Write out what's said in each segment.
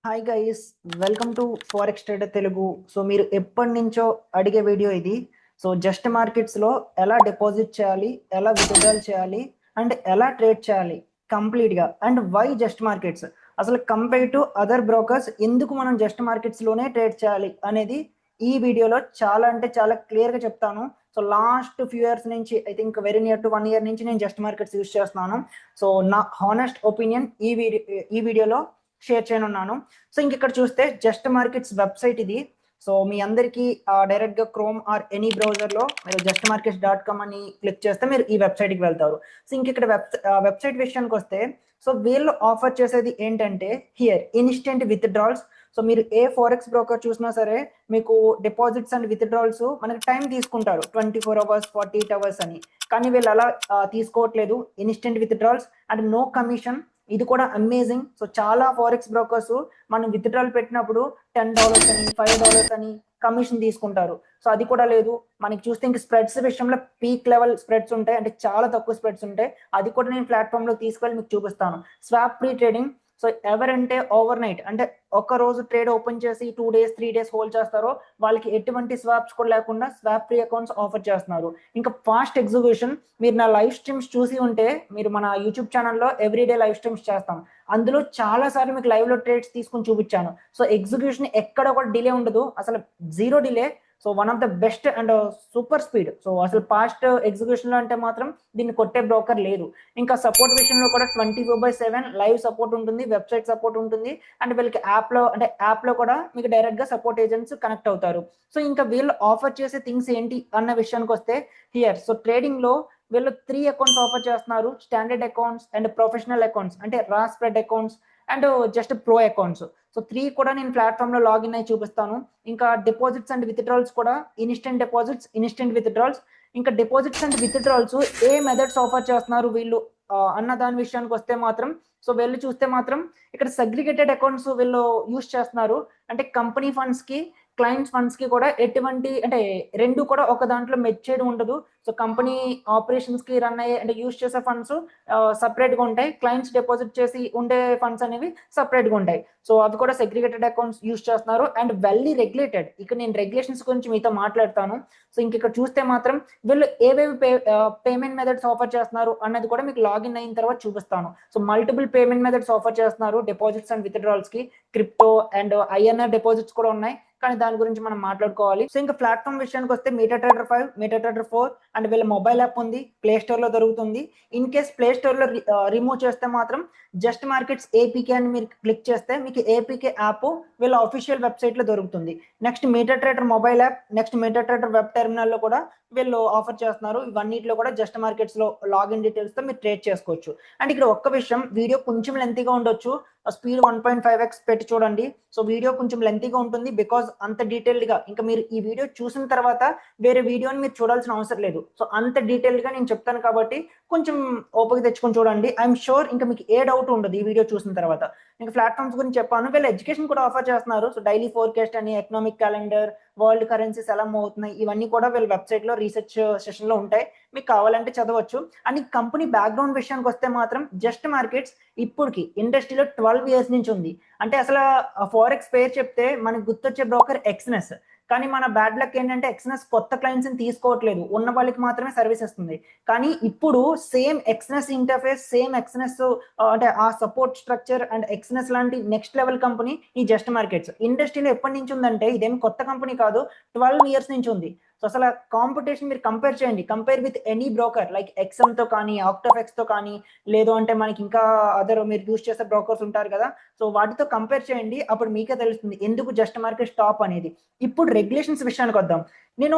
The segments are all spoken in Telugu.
Hi guys, welcome to forex trader Telugu. So మీరు ఎప్పటి నుంచో అడిగే వీడియో ఇది. సో జస్ట్ మార్కెట్స్లో ఎలా డిపాజిట్ చేయాలి, ఎలా విత్డ్రాల్ చేయాలి అండ్ ఎలా ట్రేడ్ చేయాలి కంప్లీట్గా, అండ్ వై జస్ట్ మార్కెట్స్, అసలు కంపేర్ టు అదర్ బ్రోకర్స్ ఎందుకు మనం జస్ట్ మార్కెట్స్లోనే ట్రేడ్ చేయాలి అనేది ఈ వీడియోలో చాలా అంటే చాలా క్లియర్గా చెప్తాను. సో లాస్ట్ ఫ్యూ ఇయర్స్ నుంచి, I think very near to 1 year నుంచి నేను జస్ట్ మార్కెట్స్ యూస్ చేస్తున్నాను. సో నా హానెస్ట్ ఒపీనియన్ ఈ వీడియోలో షేర్ చేయనున్నాను. సో ఇంక ఇక్కడ చూస్తే జస్ట్ మార్కెట్స్ వెబ్సైట్ ఇది. సో మీ అందరికీ డైరెక్ట్గా క్రోమ్ ఆర్ ఎనీ బ్రౌజర్లో మీరు జస్ట్ markets.com అని క్లిక్ చేస్తే మీరు ఈ వెబ్సైట్కి వెళ్తారు. సో ఇంక ఇక్కడ వెబ్సైట్ విషయానికి వస్తే, సో వీళ్ళు ఆఫర్ చేసేది ఏంటంటే హియర్ ఇన్స్టెంట్ విత్డ్రాల్స్. సో మీరు ఏ ఫారెక్స్ బ్రోకర్ చూసినా సరే మీకు డిపాజిట్స్ అండ్ విత్డ్రాల్స్ మనకి టైం తీసుకుంటారు 24 hours 48 hours అని. కానీ వీళ్ళు అలా తీసుకోవట్లేదు. Instant withdrawals and no commission. ఇది కూడా అమేజింగ్. సో చాలా ఫారెక్స్ బ్రోకర్స్ మనం విత్డ్రాల్ పెట్టినప్పుడు $10 అని $5 అని కమిషన్ తీసుకుంటారు. సో అది కూడా లేదు. మనకి చూస్తే ఇంక స్ప్రెడ్స్ విషయంలో పీక్ లెవెల్ స్ప్రెడ్స్ ఉంటాయి, అంటే చాలా తక్కువ స్ప్రెడ్స్ ఉంటాయి. అది కూడా నేను ప్లాట్ఫామ్లో తీసుకెళ్ళి మీకు చూపిస్తాను. Swap pre trading. సో ఎవరంటే ఓవర్ నైట్, అంటే ఒక రోజు ట్రేడ్ ఓపెన్ చేసి 2 days 3 days హోల్డ్ చేస్తారో వాళ్ళకి ఎటువంటి స్వాప్స్ కూడా లేకుండా స్వాప్ ఫ్రీ అకౌంట్స్ ఆఫర్ చేస్తున్నారు. ఇంకా ఫాస్ట్ ఎగ్జిక్యూషన్. మీరు నా లైవ్ స్ట్రీమ్స్ చూసి ఉంటే, మీరు మన యూట్యూబ్ ఛానల్లో ఎవ్రీడే లైవ్ స్ట్రీమ్స్ చేస్తాం. అందులో చాలా సార్లు మీకు లైవ్లో ట్రేడ్స్ తీసుకుని చూపించాను. సో ఎగ్జిక్యూషన్ ఎక్కడ కూడా డిలే ఉండదు, అసలు zero delay. So one of the best and super speed. So అసలు ఫాస్ట్ ఎగ్జిక్యూషన్లో అంటే మాత్రం దీన్ని కొట్టే బ్రోకర్ లేదు. ఇంకా సపోర్ట్ విషయంలో కూడా 24/7 లైవ్ సపోర్ట్ ఉంటుంది, వెబ్సైట్ సపోర్ట్ ఉంటుంది. అండ్ వీళ్ళకి యాప్లో కూడా మీకు డైరెక్ట్గా సపోర్ట్ ఏజెంట్స్ కనెక్ట్ అవుతారు. సో ఇంకా వీళ్ళు ఆఫర్ చేసే థింగ్స్ ఏంటి అన్న విషయానికి వస్తే హియర్, సో ట్రేడింగ్లో వీళ్ళు 3 అకౌంట్స్ ఆఫర్ చేస్తున్నారు. Standard accounts and professional accounts, అంటే రా spread accounts and just pro accounts. So 3 కూడా నేను ప్లాట్ఫామ్లో లాగిన్ అయి చూపిస్తాను. ఇంకా డిపాజిట్స్ అండ్ విత్డ్రాల్స్ కూడా ఇన్స్టెంట్ డిపాజిట్స్, ఇన్స్టెంట్ విత్డ్రాల్స్. ఇంకా deposits and withdrawals A methods offer చేస్తున్నారు వీళ్ళు అన్న దాని విషయానికి వస్తే మాత్రం, సో వీళ్ళు చూస్తే మాత్రం ఇక్కడ సెగ్రిగేటెడ్ అకౌంట్స్ వీళ్ళు యూస్ చేస్తున్నారు. అంటే కంపెనీ ఫండ్స్కి క్లయింట్స్ ఫండ్స్కి కూడా ఎటువంటి, అంటే రెండు కూడా ఒక దాంట్లో మెచ్ చేయడం ఉండదు. సో కంపెనీ ఆపరేషన్స్కి రన్ అయ్యే, అంటే యూస్ చేసే ఫండ్స్ సపరేట్గా ఉంటాయి. క్లయింట్స్ డిపాజిట్ చేసి ఉండే ఫండ్స్ అనేవి సపరేట్గా ఉంటాయి. సో అవి కూడా సెగ్రిగేటెడ్ అకౌంట్స్ యూస్ చేస్తున్నారు అండ్ వెల్లీ రెగ్యులేటెడ్. ఇక్కడ నేను రెగ్యులేషన్స్ గురించి మీతో మాట్లాడతాను. సో ఇంక ఇక్కడ చూస్తే మాత్రం వీళ్ళు ఏవేవి పేమెంట్ మెథడ్స్ ఆఫర్ చేస్తున్నారు అన్నది కూడా మీకు లాగిన్ అయిన తర్వాత చూపిస్తాను. So multiple payment methods offer చేస్తున్నారు డిపాజిట్స్ అండ్ విత్డ్రాల్స్కి. క్రిప్టో అండ్ INR డిపాజిట్స్ కూడా ఉన్నాయి, కానీ దాని గురించి మనం మాట్లాడుకోవాలి. సో ఇంకా ప్లాట్ఫామ్ విషయానికి వస్తే MetaTrader 5, MetaTrader 4 అండ్ వీళ్ళ మొబైల్ యాప్ ఉంది, ప్లే స్టోర్ లో దొరుకుతుంది. ఇన్ కేస్ ప్లే స్టోర్ లో రిమూవ్ చేస్తే మాత్రం జస్ట్ మార్కెట్స్ APK అని మీరు క్లిక్ చేస్తే మీకు APK యాప్ వీళ్ళ అఫీషియల్ వెబ్సైట్ లో దొరుకుతుంది. Next MetaTrader mobile app, next MetaTrader web terminal లో కూడా వీళ్ళు ఆఫర్ చేస్తున్నారు. ఇవన్నిటిలో కూడా జస్ట్ మార్కెట్స్ లో లాగిన్ డీటెయిల్స్ తో మీరు ట్రేడ్ చేసుకోవచ్చు. అండ్ ఇక్కడ ఒక్క విషయం, వీడియో కొంచెం లెంతీగా ఉండొచ్చు, స్పీడ్ 1.5x పెట్టి చూడండి. సో వీడియో కొంచెం లెంతీగా ఉంటుంది బికాజ్ అంత డీటెయిల్డ్ గా, ఇంకా మీరు ఈ వీడియో చూసిన తర్వాత వేరే వీడియోని మీరు చూడాల్సిన అవసరం లేదు. సో అంత డీటెయిల్డ్ గా నేను చెప్తాను కాబట్టి కొంచెం ఓపిక తెచ్చుకొని చూడండి. ఐఎమ్ షూర్ ఇంకా మీకు ఏ డౌట్ ఉండదు ఈ వీడియో చూసిన తర్వాత. ఇంకా ప్లాట్ఫామ్స్ గురించి చెప్పాను, వీళ్ళు ఎడ్యుకేషన్ కూడా ఆఫర్ చేస్తున్నారు. సో డైలీ ఫోర్కాస్ట్ అని, ఎకనామిక్ క్యాలెండర్, వరల్డ్ కరెన్సీస్ ఎలా మూవ్ అవుతున్నాయి, ఇవన్నీ కూడా వీళ్ళ వెబ్సైట్ లో రీసెర్చ్ సెషన్ లో ఉంటాయి, మీకు కావాలంటే చదవచ్చు. అండ్ ఈ కంపెనీ బ్యాక్గ్రౌండ్ విషయానికి వస్తే మాత్రం జస్ట్ మార్కెట్స్ ఇప్పటికి ఇండస్ట్రీలో 12 years నుంచి ఉంది. అంటే అసలు ఫారెక్స్ పేరు చెప్తే మనకు గుర్తొచ్చే బ్రోకర్ ఎక్స్నెస్. కానీ మన బ్యాడ్ లక్ ఏంటంటే ఎక్స్నెస్ కొత్త క్లయింట్స్ ని తీసుకోవట్లేదు, ఉన్న వాళ్ళకి మాత్రమే సర్వీస్ ఇస్తుంది. కానీ ఇప్పుడు సేమ్ ఎక్స్నెస్ ఇంటర్ఫేస్, సేమ్ ఎక్స్నెస్ అంటే ఆ సపోర్ట్ స్ట్రక్చర్ అండ్ ఎక్స్నెస్ లాంటి నెక్స్ట్ లెవెల్ కంపెనీ ఈ జస్ట్ మార్కెట్స్. ఇండస్ట్రీలో ఎప్పటి నుంచి ఉందంటే ఇదేమి కొత్త కంపెనీ కాదు, 12 years నుంచి ఉంది. సో అసలు కాంపిటీషన్ మీరు కంపేర్ చేయండి, compare with any broker like XM తో కానీ, ఆక్టోఫెక్స్ తో కానీ, లేదు అంటే మనకి ఇంకా అదర్ మీరు యూస్ చేసే బ్రోకర్స్ ఉంటారు కదా, సో వాటితో కంపేర్ చేయండి. అప్పుడు మీకే తెలుస్తుంది ఎందుకు జస్ట్ మార్కెట్ టాప్ అనేది. ఇప్పుడు రెగ్యులేషన్స్ విషయానికి వద్దాం. నేను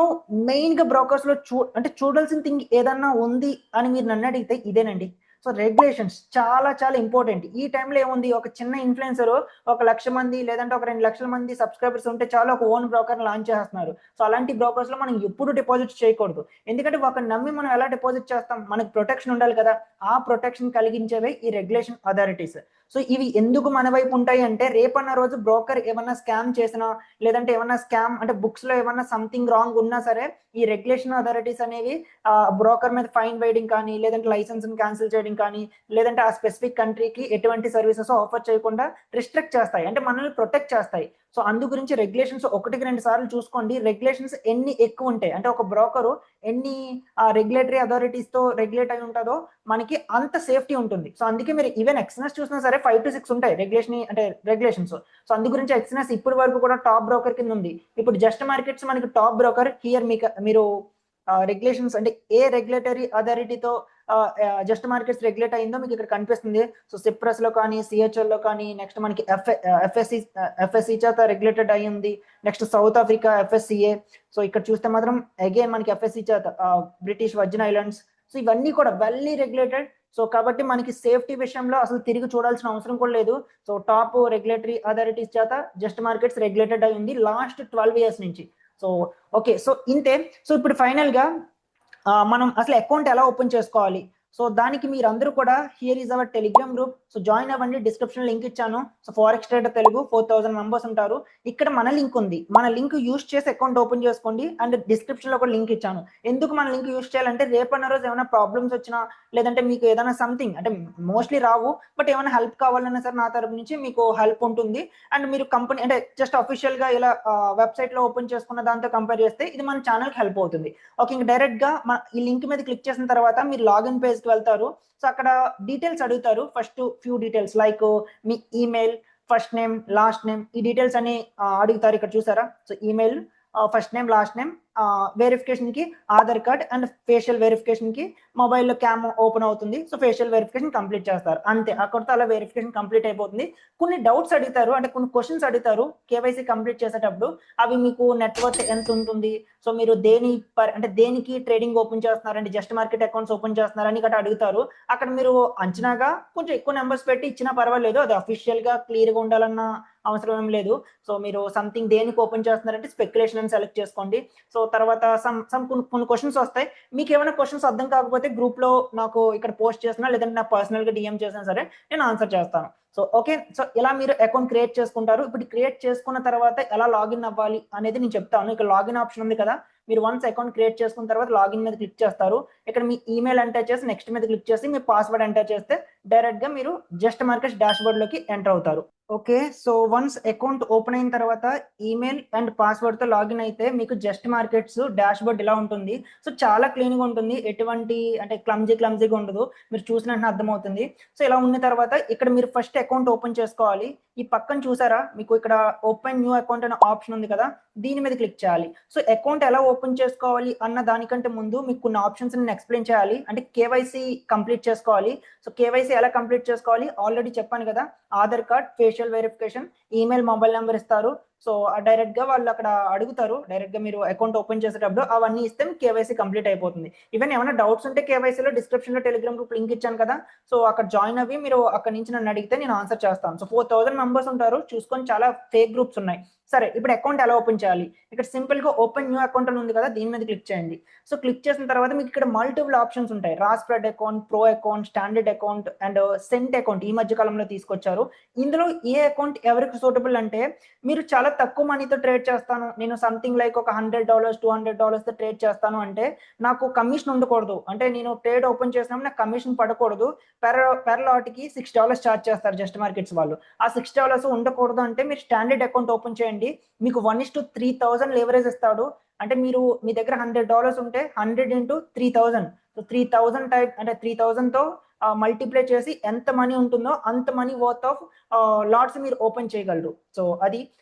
మెయిన్ గా బ్రోకర్స్ లో అంటే చూడాల్సిన థింగ్ ఏదన్నా ఉంది అని మీరు నన్ను అడిగితే ఇదేనండి. సో రెగ్యులేషన్స్ చాలా చాలా ఇంపార్టెంట్. ఈ టైంలో ఏముంది, ఒక చిన్న ఇన్ఫ్లుయెన్సర్ 1,00,000 మంది లేదంటే ఒక 2 లక్షల మంది సబ్స్క్రైబర్స్ ఉంటే చాలా ఒక ఓన్ బ్రోకర్ లాంచ్ చేస్తున్నారు. సో అలాంటి బ్రోకర్స్ లో మనం ఎప్పుడు డిపాజిట్ చేయకూడదు. ఎందుకంటే ఒక నమ్మి మనం ఎలా డిపాజిట్ చేస్తాం, మనకి ప్రొటెక్షన్ ఉండాలి కదా. ఆ ప్రొటెక్షన్ కలిగించేవే ఈ రెగ్యులేషన్ అథారిటీస్. సో ఇవి ఎందుకు మన వైపు ఉంటాయి అంటే రేపన్న రోజు బ్రోకర్ ఏమన్నా స్కామ్ చేసినా లేదంటే ఏమన్నా స్కామ్ అంటే బుక్స్ లో ఏమన్నా సంథింగ్ రాంగ్ ఉన్నా సరే ఈ రెగ్యులేషన్ అథారిటీస్ అనేవి బ్రోకర్ మీద ఫైన్ వేయడం కానీ లేదంటే లైసెన్స్ క్యాన్సిల్ చేయడం కానీ లేదంటే ఆ స్పెసిఫిక్ కంట్రీకి ఎటువంటి సర్వీసెస్ ఆఫర్ చేయకుండా రిస్ట్రిక్ట్ చేస్తాయి, అంటే మనల్ని ప్రొటెక్ట్ చేస్తాయి. సో అందు గురించి రెగ్యులేషన్స్ 1-2 సార్లు చూసుకోండి. రెగ్యులేషన్స్ ఎన్ని ఎక్కువ ఉంటాయి అంటే ఒక బ్రోకరు ఎన్ని రెగ్యులేటరీ అథారిటీస్ తో రెగ్యులేట్ అయి ఉంటుందో మనకి అంత సేఫ్టీ ఉంటుంది. సో అందుకే మీరు ఈవెన్ ఎక్స్నెస్ చూసినా సరే 5 to 6 ఉంటాయి రెగ్యులేషన్స్. సో అందు గురించి ఎక్స్నెస్ ఇప్పటి వరకు కూడా టాప్ బ్రోకర్ కింద ఉంది. ఇప్పుడు జస్ట్ మార్కెట్స్ మనకి టాప్ బ్రోకర్ హియర్. మీరు రెగ్యులేషన్స్ అంటే ఏ రెగ్యులేటరీ అథారిటీతో జస్ట్ మార్కెట్స్ రెగ్యులేట్ అయిందో మీకు ఇక్కడ కనిపిస్తుంది. సో సిప్రస్ లో కానీ సిహెచ్ఎల్ లో కానీ నెక్స్ట్ మనకి ఎఫ్ఎస్సి చేత రెగ్యులేటెడ్ అయ్యింది. Next South Africa FSCA. So ఇక్కడ చూస్తే మాత్రం అగైన్ మనకి ఎఫ్ఎస్సి చేత బ్రిటిష్ వర్జిన్ ఐలాండ్స్. సో ఇవన్నీ కూడా వెల్లీ రెగ్యులేటెడ్. సో కాబట్టి మనకి సేఫ్టీ విషయంలో అసలు తిరిగి చూడాల్సిన అవసరం కూడా లేదు. సో టాప్ రెగ్యులేటరీ అథారిటీస్ చేత జస్ట్ మార్కెట్స్ రెగ్యులేటెడ్ అయ్యింది లాస్ట్ 12 years నుంచి. సో ఓకే, సో ఇంతే. సో ఇప్పుడు ఫైనల్ గా మనం అసలు అకౌంట్ ఎలా ఓపెన్ చేసుకోవాలి? సో దానికి మీరందరూ కూడా here is our Telegram group. So join అవ్వండి, డిస్క్రిప్షన్ లింక్ ఇచ్చాను. So forex trader Telugu 4000 members ఉంటారు. ఇక్కడ మన లింక్ ఉంది, మన లింక్ యూస్ చేసి అకౌంట్ ఓపెన్ చేసుకోండి. అండ్ డిస్క్రిప్షన్ లో కూడా లింక్ ఇచ్చాను. ఎందుకు మన లింక్ యూస్ చేయాలంటే రేపన్న రోజు ఏమైనా ప్రాబ్లమ్స్ వచ్చినా లేదంటే మీకు ఏదైనా సంథింగ్ అంటే మోస్ట్లీ రావు, బట్ ఏమైనా హెల్ప్ కావాలన్నా సరే నా తరపు నుంచి మీకు హెల్ప్ ఉంటుంది. అండ్ మీరు కంపెనీ అంటే జస్ట్ అఫీషియల్ గా ఇలా వెబ్సైట్ లో ఓపెన్ చేసుకున్న దాంతో కంపేర్ చేస్తే ఇది మన ఛానల్ కి హెల్ప్ అవుతుంది. ఓకే, ఇంకా డైరెక్ట్ గా ఈ లింక్ మీద క్లిక్ చేసిన తర్వాత మీరు లాగిన్ పేజ్ కి వెళ్తారు. సో అక్కడ డీటెయిల్స్ అడుగుతారు. ఫస్ట్ ఫ్యూ డీటెయిల్స్ లైక్ మీ email, first name, last name, ఈ డీటెయిల్స్ అని అడుగుతారు. ఇక్కడ చూసారా? So email, first name, last name, verification కి Aadhaar card and facial verification కి మొబైల్లో క్యామ్ ఓపెన్ అవుతుంది. సో ఫేషియల్ వెరిఫికేషన్ కంప్లీట్ చేస్తారు, అంతే. అక్కడితో అలా వెరిఫికేషన్ కంప్లీట్ అయిపోతుంది. కొన్ని డౌట్స్ అడుగుతారు, అంటే కొన్ని క్వశ్చన్స్ అడుగుతారు కేవైసీ కంప్లీట్ చేసేటప్పుడు. అవి మీకు నెట్వర్క్ ఎంత ఉంటుంది, సో మీరు దేనికి ట్రేడింగ్ ఓపెన్ చేస్తున్నారంటే జస్ట్ మార్కెట్ అకౌంట్స్ ఓపెన్ చేస్తున్నారని గట్రా అడుగుతారు. అక్కడ మీరు అంచనాగా కొంచెం ఎక్కువ నెంబర్స్ పెట్టి ఇచ్చినా పర్వాలేదు, అది అఫీషియల్ గా క్లియర్ గా ఉండాలన్న అవసరం ఏం లేదు. సో మీరు సంథింగ్ దేనికి ఓపెన్ చేస్తున్నారంటే స్పెక్యులేషన్ అని సెలెక్ట్ చేసుకోండి. సో తర్వాత కొన్ని క్వశ్చన్స్ వస్తాయి. మీకు ఏమైనా క్వశ్చన్స్ అర్థం కాకపోతే గ్రూప్ లో నాకు ఇక్కడ పోస్ట్ చేసినా లేదంటే నాకు పర్సనల్ గా డిఎం చేసినా సరే నేను ఆన్సర్ చేస్తాను. సో ఓకే, సో ఇలా మీరు అకౌంట్ క్రియేట్ చేసుకుంటారు. ఇప్పుడు క్రియేట్ చేసుకున్న తర్వాత ఎలా లాగిన్ అవ్వాలి అనేది నేను చెప్తాను. ఇక్కడ లాగిన్ ఆప్షన్ ఉంది కదా, మీరు వన్స్ అకౌంట్ క్రియేట్ చేసుకున్న తర్వాత లాగిన్ మీద క్లిక్ చేస్తారు. ఇక్కడ మీ ఈమెయిల్ ఎంటర్ చేసి నెక్స్ట్ మీద క్లిక్ చేసి మీ పాస్వర్డ్ ఎంటర్ చేస్తే డైరెక్ట్ గా మీరు జస్ట్ మార్కెట్స్ డాష్ బోర్డ్ లోకి ఎంటర్ అవుతారు. Okay, so once account open అయిన తర్వాత ఈమెయిల్ అండ్ పాస్వర్డ్ తో లాగిన్ అయితే మీకు జస్ట్ మార్కెట్స్ డాష్ బోర్డ్ ఇలా ఉంటుంది. సో చాలా క్లీన్ గా ఉంటుంది, ఎటువంటి అంటే క్లమ్జీగా ఉండదు, మీరు చూసినట్టు అర్థమవుతుంది. సో ఇలా ఉన్న తర్వాత ఇక్కడ మీరు ఫస్ట్ అకౌంట్ ఓపెన్ చేసుకోవాలి. ఈ పక్కన చూసారా, మీకు ఇక్కడ ఓపెన్ న్యూ అకౌంట్ అనే ఆప్షన్ ఉంది కదా, దీని మీద క్లిక్ చేయాలి. సో అకౌంట్ ఎలా ఓపెన్ చేసుకోవాలి అన్న దానికంటే ముందు మీకు కొన్ని ఆప్షన్స్ నేను ఎక్స్ప్లెయిన్ చేయాలి. అంటే కేవైసీ కంప్లీట్ చేసుకోవాలి. సో కేవైసీ ఎలా కంప్లీట్ చేసుకోవాలి ఆల్రెడీ చెప్పాను కదా, Aadhaar card, facial verification, email, mobile number ఇస్తారు. సో డైరెక్ట్ గా వాళ్ళు అక్కడ అడుగుతారు, డైరెక్ట్ గా మీరు అకౌంట్ ఓపెన్ చేసేటప్పుడు అవన్నీ ఇస్తే కేవైసీ కంప్లీట్ అయిపోతుంది. ఈవెన్ ఏమైనా డౌట్స్ ఉంటే కేవైసీలో డిస్క్రిప్షన్ లో టెలిగ్రామ్ గ్రూప్ లింక్ ఇచ్చాను కదా, సో అక్కడ జాయిన్ అవ్వి మీరు అక్కడ నుంచి నన్ను అడిగితే నేను ఆన్సర్ చేస్తాను. సో 4000 మెంబర్స్ ఉంటారు, చూసుకొని చాలా ఫేక్ గ్రూప్స్ ఉన్నాయి. సరే, ఇప్పుడు అకౌంట్ ఎలా ఓపెన్ చేయాలి? ఇక్కడ సింపుల్ గా ఓపెన్ న్యూ అకౌంట్ అని ఉంది కదా, దీని మీద క్లిక్ చేయండి. సో క్లిక్ చేసిన తర్వాత మీకు ఇక్కడ మల్టిపుల్ ఆప్షన్స్ ఉంటాయి. Raw spread account, pro account, standard account and cent account ఈ మధ్య కాలంలో తీసుకొచ్చారు. ఇందులో ఏ అకౌంట్ ఎవరికి సూటబుల్ అంటే, మీరు చాలా తక్కువ మనీతో ట్రేడ్ చేస్తాను, నేను సంథింగ్ లైక్ ఒక $100, $200 తో ట్రేడ్ చేస్తాను అంటే నాకు కమిషన్ ఉండకూడదు, అంటే నేను ట్రేడ్ ఓపెన్ చేసినప్పుడు నాకు కమిషన్ పడకూడదు, పెర్ లాట్ కి $6 ఛార్జ్ చేస్తారు జస్ట్ మార్కెట్స్ వాళ్ళు. ఆ $6 ఉండకూడదు అంటే మీరు స్టాండర్డ్ అకౌంట్ ఓపెన్ చేయండి. మీకు 1:3000 లేవరేజ్ ఇస్తాడు. అంటే మీ దగ్గర $100 ఉంటే 100 into 3000, సో 3000 టైప్ అంటే 3000 తో మల్టిప్లై చేసి ఎంత మనీ ఉంటుందో అంత మనీ వర్త్ ఆఫ్ లాట్స్ మీరు ఓపెన్ చేయగలరు.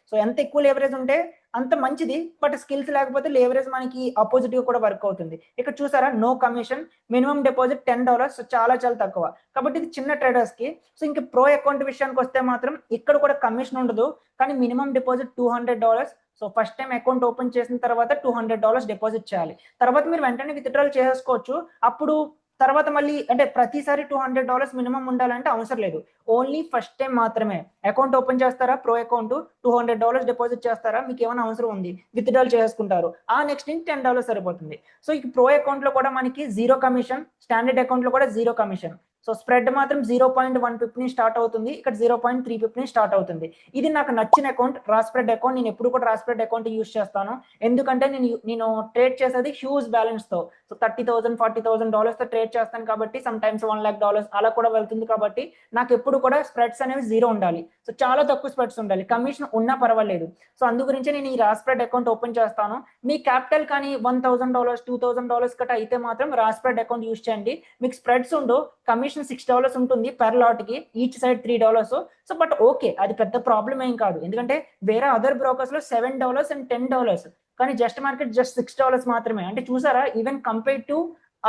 సో ఎంత ఎక్కువ లేవరేజ్ ఉంటే అంత మంచిది, బట్ స్కిల్స్ లేకపోతే లేవరేజ్ మనకి అపోజిట్ గా కూడా వర్క్ అవుతుంది. ఇక్కడ చూసారా, no commission, minimum deposit $10, so చాలా తక్కువ. కాబట్టి ఇది చిన్న ట్రేడర్స్ కి. సో ఇంకా ప్రో అకౌంట్ విషయానికి వస్తే మాత్రం ఇక్కడ కూడా కమిషన్ ఉండదు, కానీ minimum deposit $200. So first time account open చేసిన తర్వాత $200 డిపాజిట్ చేయాలి. తర్వాత మీరు వెంటనే విత్డ్రాల్ చేసుకోవచ్చు. అప్పుడు తర్వాత మళ్ళీ అంటే ప్రతిసారి $200 మినిమం ఉండాలంటే అవసరం లేదు, ఓన్లీ ఫస్ట్ టైం మాత్రమే. అకౌంట్ ఓపెన్ చేస్తారా, ప్రో అకౌంట్, $200 డిపాజిట్ చేస్తారా, మీకు ఏమైనా అవసరం ఉంది విత్డ్రాల్ చేసుకుంటారు, ఆ నెక్స్ట్ $10 సరిపోతుంది. సో ఈ ప్రో అకౌంట్ లో కూడా మనకి 0 కమిషన్, స్టాండర్డ్ అకౌంట్ లో కూడా 0 కమిషన్. సో స్ప్రెడ్ మాత్రం 0.150 స్టార్ట్ అవుతుంది, ఇక్కడ 0.350 స్టార్ట్ అవుతుంది. ఇది నాకు నచ్చిన అకౌంట్, రాస్ప్రెడ్ అకౌంట్. నేను ఎప్పుడు కూడా రాస్ప్రెడ్ అకౌంట్ యూస్ చేస్తాను, ఎందుకంటే నేను ట్రేడ్ చేసేది హ్యూజ్ బ్యాలెన్స్ తో. సో $30,000 $40,000 తో ట్రేడ్ చేస్తాను కాబట్టి సమ్ టైమ్స్ $1,00,000 అలా కూడా వెళ్తుంది. కాబట్టి నాకు ఎప్పుడు కూడా స్ప్రెడ్స్ అనేవి 0 ఉండాలి. సో చాలా తక్కువ స్ప్రెడ్స్ ఉండాలి, కమిషన్ ఉన్నా పర్వాలేదు. సో అందు గురించి నేను ఈ రాస్ప్రెడ్ అకౌంట్ ఓపెన్ చేస్తాను. మీ క్యాపిటల్ కానీ $1,000 $2,000 కట్ట అయితే మాత్రం రాస్ప్రెడ్ అకౌంట్ యూస్ చేయండి. మీకు స్ప్రెడ్స్ ఉండు, కమిషన్ $6 ఉంటుంది పర్ లాట్ కి, each side $3. So but okay, అది పెద్ద ప్రాబ్లం ఏం కాదు, ఎందుకంటే వేరే అదర్ బ్రోకర్స్ లో $7 అండ్ $10, కానీ జస్ట్ మార్కెట్ జస్ట్ $6 మాత్రమే. అంటే చూసారా, even compare to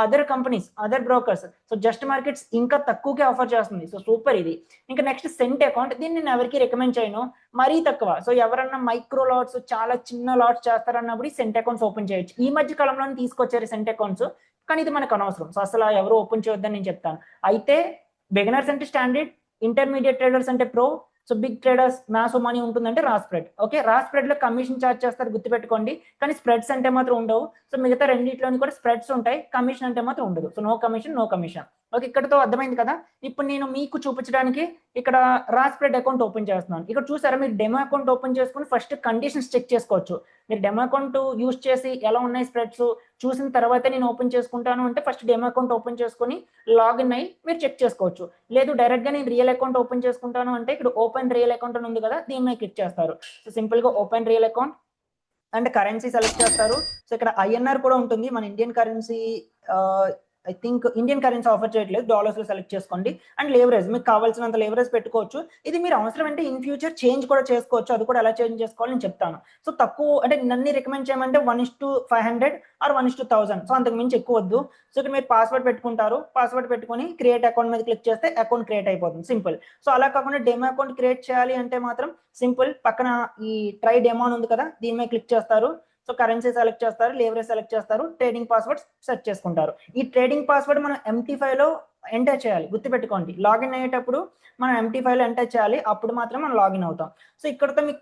other companies, other brokers, so just markets ఇంకా తక్కువకే ఆఫర్ చేస్తుంది. సో సూపర్ ఇది. ఇంకా నెక్స్ట్ సెంట్ అకౌంట్, దీన్ని నేను ఎవరికి రికమెండ్ చేయను, మరీ తక్కువ. సో ఎవరన్నా మైక్రో లాట్స్, చాలా చిన్న లాట్స్ చేస్తారన్నప్పుడు సెంట్ అకౌంట్స్ ఓపెన్ చేయొచ్చు. ఈ మధ్య కాలంలో తీసుకొచ్చారు సెంట్ అకౌంట్స్, కానీ ఇది మనకు అనవసరం. సో అసలు ఎవరు ఓపెన్ చేయొద్దని నేను చెప్తాను. అయితే బిగినర్స్ అంటే స్టాండర్డ్, ఇంటర్మీడియట్ ట్రేడర్స్ అంటే pro, so big traders mass money ఉంటుందంటే రాస్ప్రెడ్. ఓకే, రాస్ప్రెడ్ లో కమిషన్ చార్జ్ చేస్తారు, గుర్తుపెట్టుకోండి, కానీ స్ప్రెడ్స్ అంటే మాత్రం ఉండవు. సో మిగతా రెండింటిలోని కూడా స్ప్రెడ్స్ ఉంటాయి, కమిషన్ అంటే మాత్రం ఉండదు. So no commission, no commission. Okay, ఇక్కడతో అర్థమైంది కదా. ఇప్పుడు నేను మీకు చూపించడానికి ఇక్కడ రాస్ప్రెడ్ అకౌంట్ ఓపెన్ చేస్తున్నాను. ఇక్కడ చూసారా, మీరు డెమో అకౌంట్ ఓపెన్ చేసుకుని ఫస్ట్ కండిషన్స్ చెక్ చేసుకోవచ్చు. మీరు డెమో అకౌంట్ యూస్ చేసి ఎలా ఉన్నాయి స్ప్రెడ్స్ చూసిన తర్వాత నేను ఓపెన్ చేసుకుంటాను అంటే ఫస్ట్ డెమో అకౌంట్ ఓపెన్ చేసుకుని లాగిన్ అయ్యి మీరు చెక్ చేసుకోవచ్చు. లేదు డైరెక్ట్ గా నేను రియల్ అకౌంట్ ఓపెన్ చేసుకుంటాను అంటే ఇక్కడ ఓపెన్ రియల్ అకౌంట్ అని ఉంది కదా, దీని మీద క్లిక్ చేస్తారు. సో సింపుల్ గా open real account and currency select చేస్తారు. సో ఇక్కడ ఐఎన్ఆర్ కూడా ఉంటుంది, మన Indian currency. I think Indian currency offer చేయట్లేదు, డాలర్స్ లో సెలెక్ట్ చేసుకోండి. అండ్ లేవరేజ్, మీకు కావాల్సినంత లేవరేజ్ పెట్టుకోవచ్చు. ఇది మీరు అవసరం అంటే ఇన్ ఫ్యూచర్ చేంజ్ కూడా చేసుకోవచ్చు, అది కూడా ఎలా చేంజ్ చేసుకోవాలి నేను చెప్తాను. సో తక్కువ అంటే నన్ను రికమెండ్ చేయమంటే 1:500 ఆర్ 1:1000, సో అంతకు మించి ఎక్కువ వద్దు. సో ఇక్కడ మీరు పాస్వర్డ్ పెట్టుకుంటారు, పాస్వర్డ్ పెట్టుకుని క్రియేట్ అకౌంట్ మీద క్లిక్ చేస్తే అకౌంట్ క్రియేట్ అయిపోతుంది, సింపుల్. సో అలా కాకుండా డెమో అకౌంట్ క్రియేట్ చేయాలి అంటే మాత్రం సింపుల్, పక్కన ఈ ట్రై డెమో అని ఉంది కదా, దీని మీద క్లిక్ చేస్తారు. సో కరెన్సీ సెలెక్ట్ చేస్తారు, లేవరేజ్ సెలెక్ట్ చేస్తారు, ట్రేడింగ్ పాస్వర్డ్ సెట్ చేసుకుంటారు. ఈ ట్రేడింగ్ పాస్వర్డ్ మనం MT5 లో ఎంటర్ చేయాలి, గుర్తుపెట్టుకోండి. లాగిన్ అయ్యేటప్పుడు మనం MT5 లో ఎంటర్ చేయాలి, అప్పుడు మాత్రం మనం లాగిన్ అవుతాం. సో ఇక్కడతో మీకు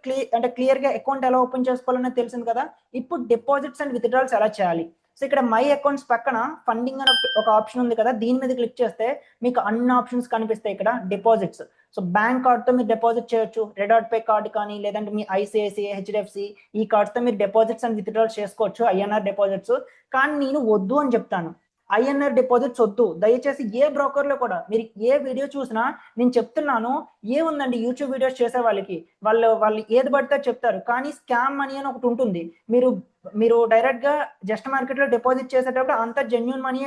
క్లియర్ గా అకౌంట్ ఎలా ఓపెన్ చేసుకోవాలనేది తెలిసింది కదా. ఇప్పుడు డిపాజిట్స్ అండ్ విత్డ్రాల్స్ ఎలా చేయాలి. సో ఇక్కడ మై అకౌంట్స్ పక్కన ఫండింగ్ అని ఒక ఆప్షన్ ఉంది కదా, దీని మీద క్లిక్ చేస్తే మీకు అన్ని ఆప్షన్స్ కనిపిస్తాయి. ఇక్కడ డిపాజిట్స్, సో బ్యాంక్ కార్డ్ తో మీరు డిపాజిట్ చేయొచ్చు, రెడాట్ పే కార్డ్ కానీ, లేదంటే మీ ICICI HDFC ఈ కార్డ్స్ తో మీరు డిపాజిట్స్ అండ్ విత్డ్రాల్స్ చేసుకోవచ్చు, INR డిపాజిట్స్. కానీ నేను వద్దు అని చెప్తాను, INR డిపాజిట్స్ వద్దు దయచేసి. ఏ బ్రోకర్ లో కూడా మీరు ఏ వీడియో చూసినా నేను చెప్తున్నాను, ఏముందండి యూట్యూబ్ వీడియోస్ చేసే వాళ్ళకి వాళ్ళు ఏది పడితే చెప్తారు, కానీ స్కామ్ మనీ అని ఒకటి ఉంటుంది. మీరు డైరెక్ట్ గా జస్ట్ మార్కెట్ లో డిపాజిట్ చేసేటప్పుడు అంత జెన్యున్ మనీ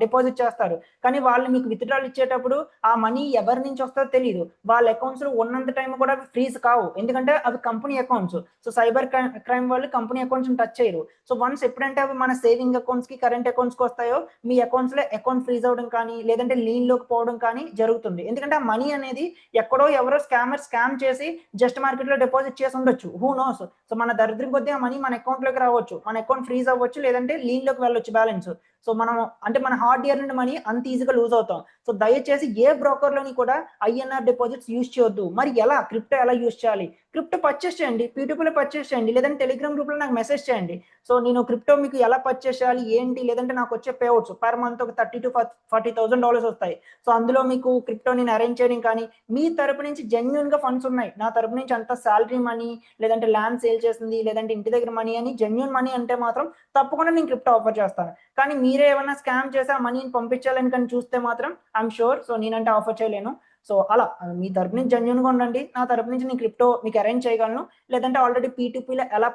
డిపాజిట్ చేస్తారు, కానీ వాళ్ళు మీకు విత్డ్రాల్ ఇచ్చేటప్పుడు ఆ మనీ ఎవరి నుంచి వస్తుందో తెలియదు. వాళ్ళ అకౌంట్స్ లో ఉన్నంత టైం కూడా ఫ్రీజ్ కావు, ఎందుకంటే అవి company accounts. So cyber crime వాళ్ళు కంపెనీ అకౌంట్స్ టచ్ చేయరు. సో వన్స్ ఎప్పుడంటే అవి మన సేవింగ్ అకౌంట్స్ కి, కరెంట్ అకౌంట్స్ కి వస్తాయో మీ అకౌంట్స్ లో అకౌంట్ ఫ్రీజ్ అవడం కానీ, లేదంటే లీన్ లోకి పోవడం కానీ జరుగుతుంది. ఎందుకంటే ఆ మనీ అనేది ఎక్కడో ఎవరో స్కామ్ చేసి జస్ట్ మార్కెట్ లో డిపాజిట్ చేసి ఉండొచ్చు, హూ నోస్. సో మన దరిద్రం కొద్దీ ఆ మనీ మన అకౌంట్ లోకి రావచ్చు, మన అకౌంట్ ఫ్రీజ్ అవ్వచ్చు, లేదంటే లీన్ లోకి వెళ్ళొచ్చు బ్యాలెన్స్. సో మనం అంటే మన హార్డ్ ఇయర్ నుండి మనీ అంత ఈజీగా లూజ్ అవుతాం. సో దయచేసి ఏ బ్రోకర్ లోని కూడా INR డిపాజిట్స్ యూజ్ చేయొద్దు. మరి ఎలా క్రిప్టో ఎలా యూజ్ చేయాలి? క్రిప్టో పర్చేస్ చేయండి, P2P పర్చేస్ చేయండి, లేదంటే టెలిగ్రామ్ గ్రూప్ లో నాకు మెసేజ్ చేయండి. సో నేను క్రిప్టో మీకు ఎలా పర్చేస్ చేయాలి ఏంటి, లేదంటే నాకు వచ్చే పేఅవుట్స్ పర్ మంత్ ఒక $30,000 to $40,000 వస్తాయి. సో అందులో మీకు క్రిప్టో నేను అరేంజ్ చేయడం కానీ, మీ తరపు నుంచి జెన్యున్ గా ఫండ్స్ ఉన్నాయి, నా తరపు నుంచి అంత శాలరీ మనీ, లేదంటే ల్యాండ్ సేల్ చేసింది, లేదంటే ఇంటి దగ్గర మనీ అని జెన్యున్ మనీ అంటే మాత్రం తప్పకుండా నేను క్రిప్టో ఆఫర్ చేస్తాను. కానీ మీరే ఏమైనా స్కామ్ చేసి ఆ మనీని పంపించాలని కానీ చూస్తే మాత్రం ఐఎమ్ షూర్, సో నేనంటే ఆఫర్ చేయలేను. సో అలా మీ తరపు నుంచి జెన్యున్ గా ఉండండి, నా తరపు నుంచి నేను క్రిప్టో మీకు అరేంజ్ చేయగలను. లేదంటే ఆల్రెడీ P2P లో ఎలా